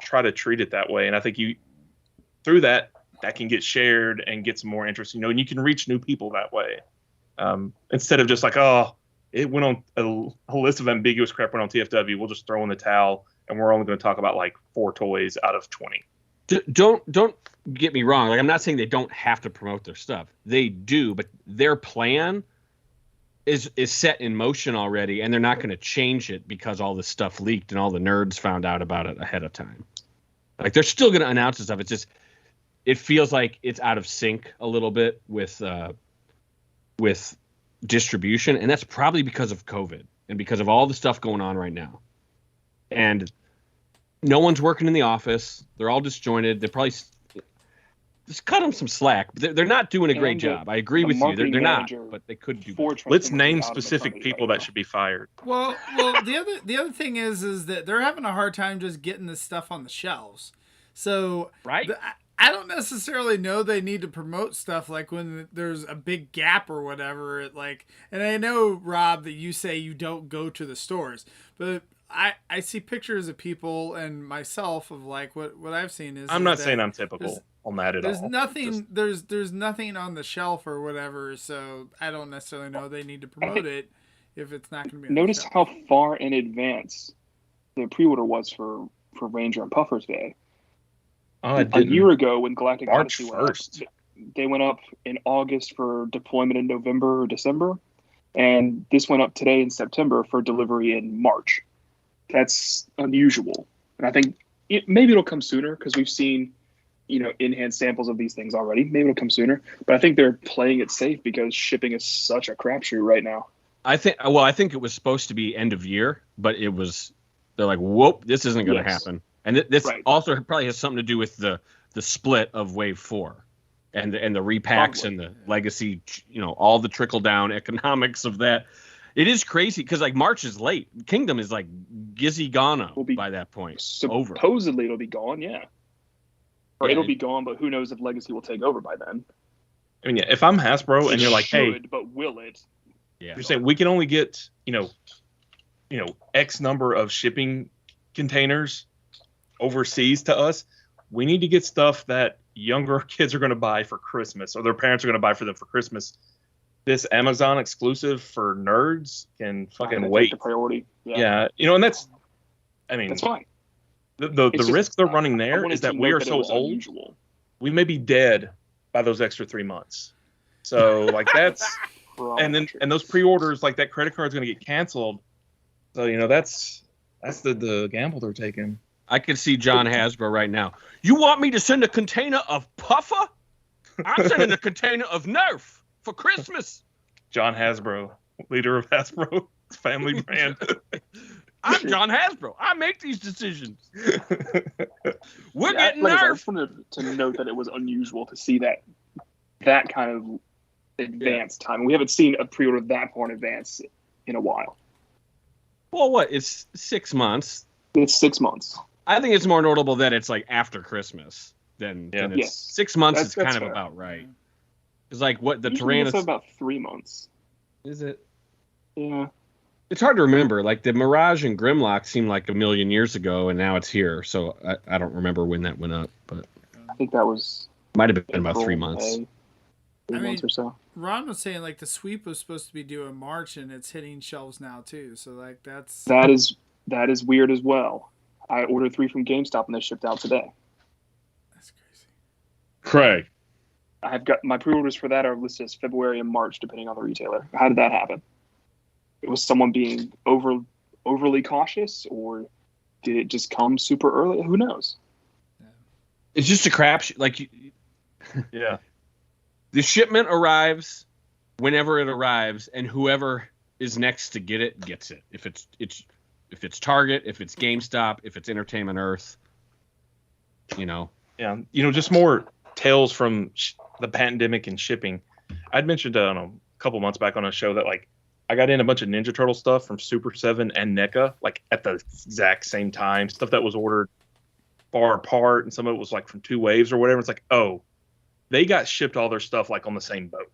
try to treat it that way. And I think through that can get shared and get some more interest, and you can reach new people that way. Instead of just like, oh, it went on a list of ambiguous crap went on TFW. We'll just throw in the towel and we're only going to talk about like 4 toys out of 20. Don't get me wrong. Like, I'm not saying they don't have to promote their stuff. They do, but their plan is set in motion already, and they're not going to change it because all this stuff leaked and all the nerds found out about it ahead of time. Like, they're still going to announce this stuff. It's just, it feels like it's out of sync a little bit with distribution, and that's probably because of COVID and because of all the stuff going on right now. And no one's working in the office. They're all disjointed. They probably just cut them some slack. They're not doing a great job. I agree with you. They're not, but they could do better. Let's name specific people that should be fired. Well, the other thing is that they're having a hard time just getting this stuff on the shelves. So right. I don't necessarily know they need to promote stuff like when there's a big gap or whatever. And I know, Rob, that you say you don't go to the stores, but I see pictures of people and myself of like what I've seen is. I'm not saying I'm typical on that at all. There's nothing on the shelf or whatever, so I don't necessarily know they need to promote it if it's not going to be. Notice how far in advance the pre-order was for Ranger and Puffer's Day. A year ago, when Galactic Odyssey went up, they went up in August for deployment in November or December. And this went up today in September for delivery in March. That's unusual. And I think maybe it'll come sooner because we've seen, in-hand samples of these things already. Maybe it'll come sooner. But I think they're playing it safe because shipping is such a crapshoot right now. I think it was supposed to be end of year, but they're like, whoop, this isn't going to happen. And this also probably has something to do with the split of Wave 4 and the repacks and the legacy, all the trickle down economics of that. It is crazy because like March is late. Kingdom is like gizzy gone by that point. Supposedly it'll be gone, yeah. Or it'll be gone, but who knows if Legacy will take over by then. I mean, if I'm Hasbro and you're like, hey, but will it? Yeah. You're saying we can only get, X number of shipping containers overseas to us. We need to get stuff that younger kids are going to buy for Christmas or their parents are going to buy for them for Christmas. This Amazon exclusive for nerds can fucking wait. The priority. Yeah. And that's fine. The risk they're running there is that we are so old. Unusual. We may be dead by those extra 3 months. So like that's, and those pre-orders, like that credit card is going to get canceled. So, that's the gamble they're taking. I can see John Hasbro right now. You want me to send a container of Puffer? I'm sending a container of Nerf for Christmas. John Hasbro, leader of Hasbro family brand. I'm John Hasbro. I make these decisions. We're getting Nerf. I just wanted to note that it was unusual to see that kind of advanced time. We haven't seen a pre-order that far in advance in a while. Well, what? It's 6 months. It's 6 months. I think it's more notable that it's like after Christmas than it's 6 months. Is kind of fair. About right. It's like what the Tyrannosaurus. It's about 3 months. Is it? Yeah. It's hard to remember. Like the Mirage and Grimlock seemed like a million years ago, and now it's here. So I don't remember when that went up, but I think that was might have been about 3 months. Months or so. Ron was saying like the sweep was supposed to be due in March, and it's hitting shelves now too. So like that is weird as well. I ordered 3 from GameStop and they shipped out today. That's crazy. Craig, I've got my pre-orders for that are listed as February and March, depending on the retailer. How did that happen? It was someone being overly cautious, or did it just come super early? Who knows? It's just a crapshoot. Like, yeah, the shipment arrives whenever it arrives, and whoever is next to get it gets it. If it's Target, if it's GameStop, if it's Entertainment Earth, Yeah, just more tales from the pandemic and shipping. I'd mentioned a couple months back on a show that like I got in a bunch of Ninja Turtle stuff from Super 7 and NECA like at the exact same time. Stuff that was ordered far apart, and some of it was like from 2 waves or whatever. It's like, oh, they got shipped all their stuff like on the same boat.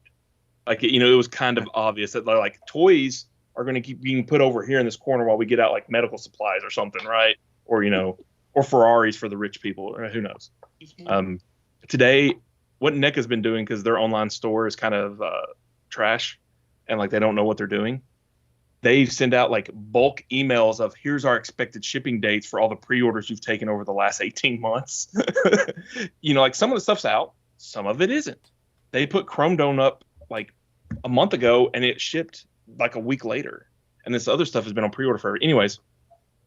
Like, it was kind of obvious that like toys are going to keep being put over here in this corner while we get out like medical supplies or something, right? Or, or Ferraris for the rich people, or who knows. Today, what NECA's been doing, because their online store is kind of trash and like they don't know what they're doing. They send out like bulk emails of here's our expected shipping dates for all the pre-orders you've taken over the last 18 months. Like some of the stuff's out, some of it isn't. They put Chrome Dome up like a month ago and it shipped like a week later. And this other stuff has been on pre-order forever. Anyways,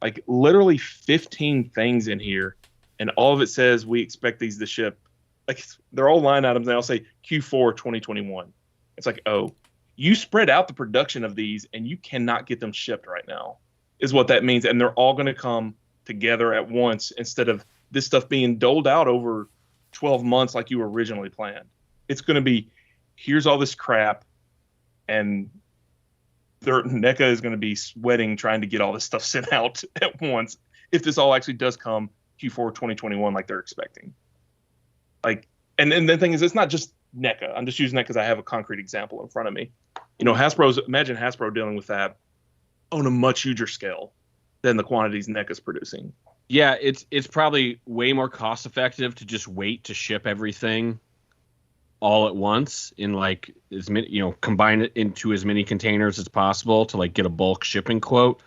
like literally 15 things in here, and all of it says we expect these to ship. Like they're all line items. They all say Q4 2021. It's like, oh, you spread out the production of these and you cannot get them shipped right now, is what that means. And they're all going to come together at once instead of this stuff being doled out over 12 months like you originally planned. It's going to be, here's all this crap, and NECA is going to be sweating trying to get all this stuff sent out at once if this all actually does come Q4 2021 like they're expecting. Like, and the thing is, it's not just NECA. I'm just using that because I have a concrete example in front of me. Imagine Hasbro dealing with that on a much huger scale than the quantities NECA's producing. Yeah, it's probably way more cost effective to just wait to ship everything all at once in like as many, combine it into as many containers as possible to like get a bulk shipping quote,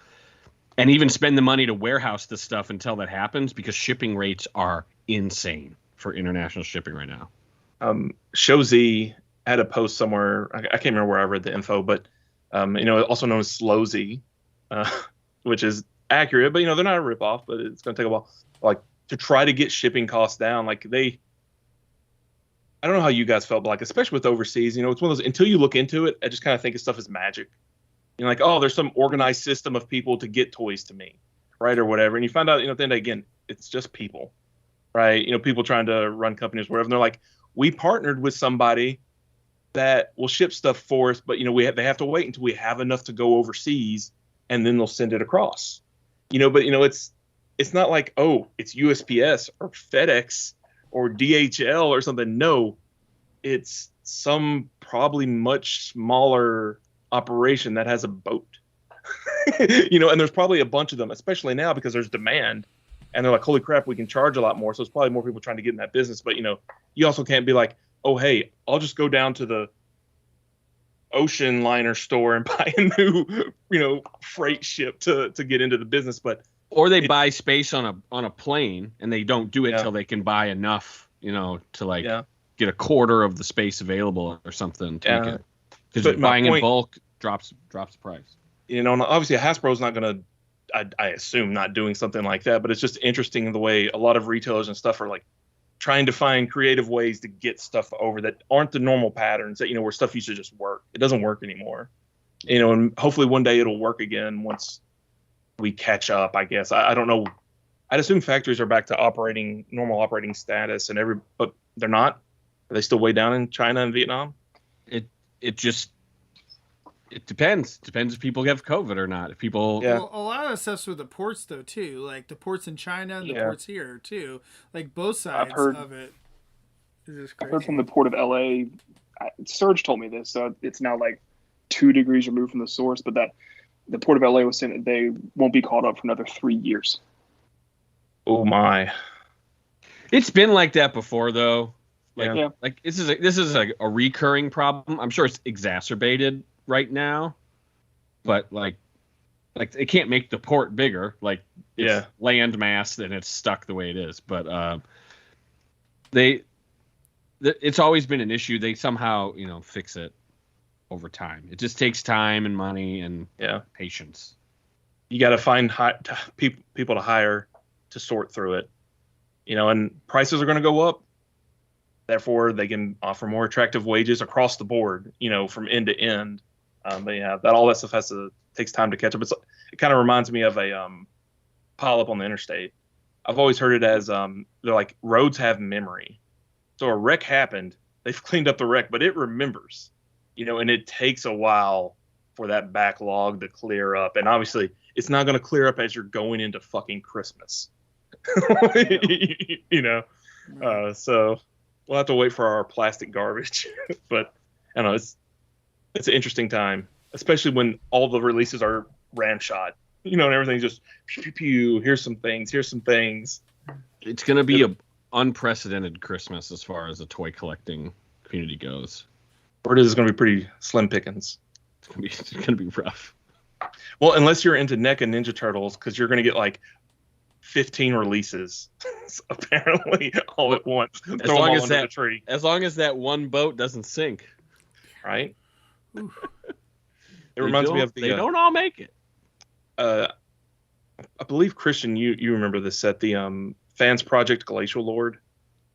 and even spend the money to warehouse this stuff until that happens, because shipping rates are insane for international shipping right now. Show Z had a post somewhere. I can't remember where I read the info, but Also known as Slozy, which is accurate, but they're not a ripoff, but it's going to take a while. Like to try to get shipping costs down, I don't know how you guys felt, but like especially with overseas, it's one of those until you look into it, I just kind of think of stuff as magic. Like, oh, there's some organized system of people to get toys to me, right, or whatever, and you find out, at the end again, it's just people, right? People trying to run companies, wherever, and they're like, we partnered with somebody that will ship stuff for us, but they have to wait until we have enough to go overseas, and then they'll send it across. But it's not like, oh, it's USPS or FedEx or DHL or something. No, it's some probably much smaller operation that has a boat. And there's probably a bunch of them, especially now because there's demand, and they're like, holy crap, we can charge a lot more. So it's probably more people trying to get in that business. But you also can't be like, oh, hey, I'll just go down to the ocean liner store and buy a new, freight ship to get into the business. Or they buy space on a plane, and they don't do it till they can buy enough, to get a quarter of the space available or something. Because buying in bulk drops the price. And obviously Hasbro's not going to, I assume, not doing something like that. But it's just interesting the way a lot of retailers and stuff are like trying to find creative ways to get stuff over that aren't the normal patterns that, where stuff used to just work. It doesn't work anymore. And hopefully one day it'll work again once we catch up, I guess. I don't know. I'd assume factories are back to normal operating status but they're not. Are they still way down in China and Vietnam? It depends. Depends if people have COVID or not. If people, well, a lot of that stuff's with the ports though too, like the ports in China and the ports here too. Like both sides of it. It's just crazy. I've heard from the port of LA. Serge told me this, so it's now like 2 degrees removed from the source, but that the port of LA was saying that they won't be caught up for another 3 years. Oh my! It's been like that before though. Like this is like a recurring problem. I'm sure it's exacerbated right now, but like it can't make the port bigger. Like it's land mass and it's stuck the way it is. But it's always been an issue. They somehow fix it over time. It just takes time and money and patience. You got to find people to hire to sort through it, and prices are going to go up. Therefore, they can offer more attractive wages across the board, from end to end. But all that stuff takes time to catch up. It kind of reminds me of a pileup on the interstate. I've always heard it as they're like roads have memory. So a wreck happened, they've cleaned up the wreck, but it remembers, and it takes a while for that backlog to clear up. And obviously, it's not going to clear up as you're going into fucking Christmas. So we'll have to wait for our plastic garbage. But I don't know, it's an interesting time, especially when all the releases are ramshot, and everything's just pew, pew, pew. Here's some things. It's going to be an unprecedented Christmas as far as the toy collecting community goes. Or it is going to be pretty slim pickings. It's going to be rough. Well, unless you're into NECA Ninja Turtles, because you're going to get like 15 releases, apparently, all at once. Throw them all under the tree. As long as that one boat doesn't sink. Right? It reminds me of they don't all make it. I believe, Christian, you remember this set, the Fans Project Glacial Lord.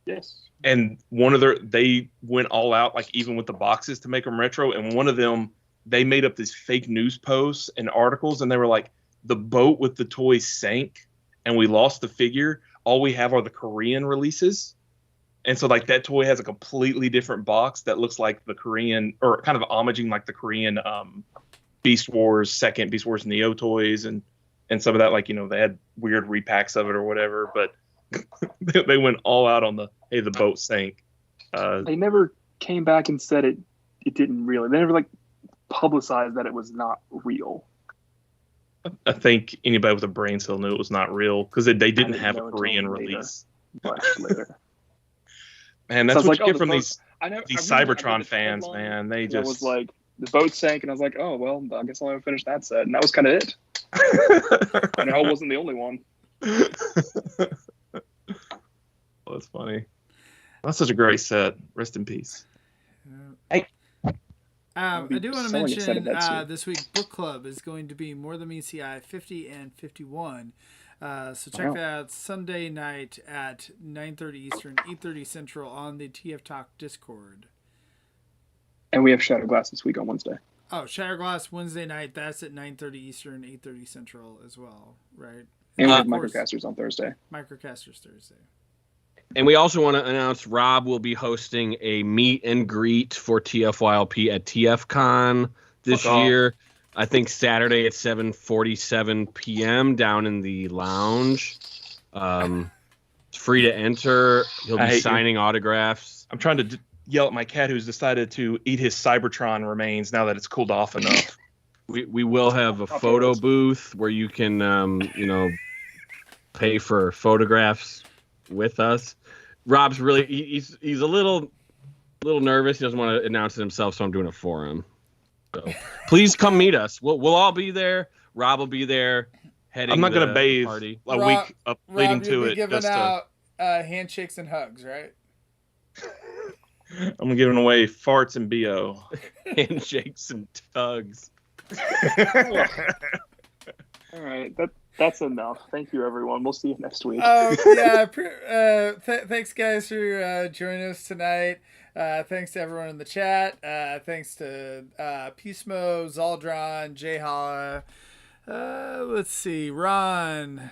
Yes. And they went all out, like even with the boxes to make them retro. And one of them, they made up these fake news posts and articles, and they were like, the boat with the toys sank, and we lost the figure. All we have are the Korean releases. And so like that toy has a completely different box that looks like the Korean, or kind of homaging like the Korean Beast Wars Neo toys and some of that, like, they had weird repacks of it or whatever, but they went all out on the boat sank. They never came back and said it didn't really. They never like publicized that it was not real. I think anybody with a brain cell knew it was not real because they didn't have a Korean release. Much later. Man, that's what you get from these Cybertron fans, man. They just was like the boat sank, and I was like, oh well, I guess I'll never finish that set, and that was kind of it. I know I wasn't the only one. Oh, that's funny. That's such a great set. Rest in peace. Hey, I do want to so excited mention next year. this week book club is going to be More Than Meets the Eye 50 and 51. So check Wow. that out Sunday night at 9:30 Eastern, 8:30 Central on the TF Talk Discord. And we have Shadowglass this week on Wednesday. Oh, Shatterglass Wednesday night. That's at 9:30 Eastern, 8:30 Central as well, right? And we have of course, Microcasters on Thursday. Microcasters Thursday. And we also want to announce Rob will be hosting a meet and greet for TFYLP at TFCon this Fuck off. year. I think Saturday at 7:47 p.m. down in the lounge. It's free to enter. He'll I be hate you. signing autographs. I'm trying to yell at my cat who's decided to eat his Cybertron remains now that it's cooled off enough. We will have a photo booth where you can pay for photographs with us. Rob's really he's a little nervous. He doesn't want to announce it himself, so I'm doing it for him. So please come meet us. We'll all be there. Rob will be there. I'm not going to bathe party. a Rob- week up leading Rob, you'll to be it. giving Just out handshakes and hugs, right? I'm giving away farts and BO. Handshakes and tugs. All right, that's enough. Thank you, everyone. We'll see you next week. Thanks, guys, for joining us tonight. Thanks to everyone in the chat. Thanks to Pismo, Zaldron, Jay Holla. Let's see, Ron.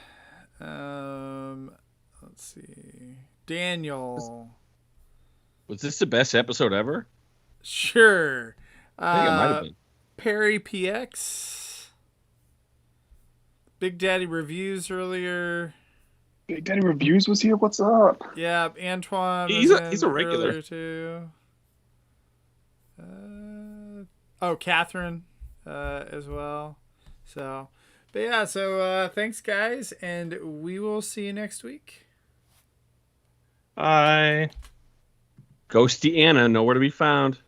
Let's see, Daniel. Was this the best episode ever? Sure. I think it might have been. Perry PX. Big Daddy Reviews earlier. Big Daddy Reviews was here. What's up? Yeah, Antoine. He's was a in regular. earlier too. Catherine, as well. So, but yeah. So thanks, guys, and we will see you next week. Bye. Ghosty Anna, nowhere to be found.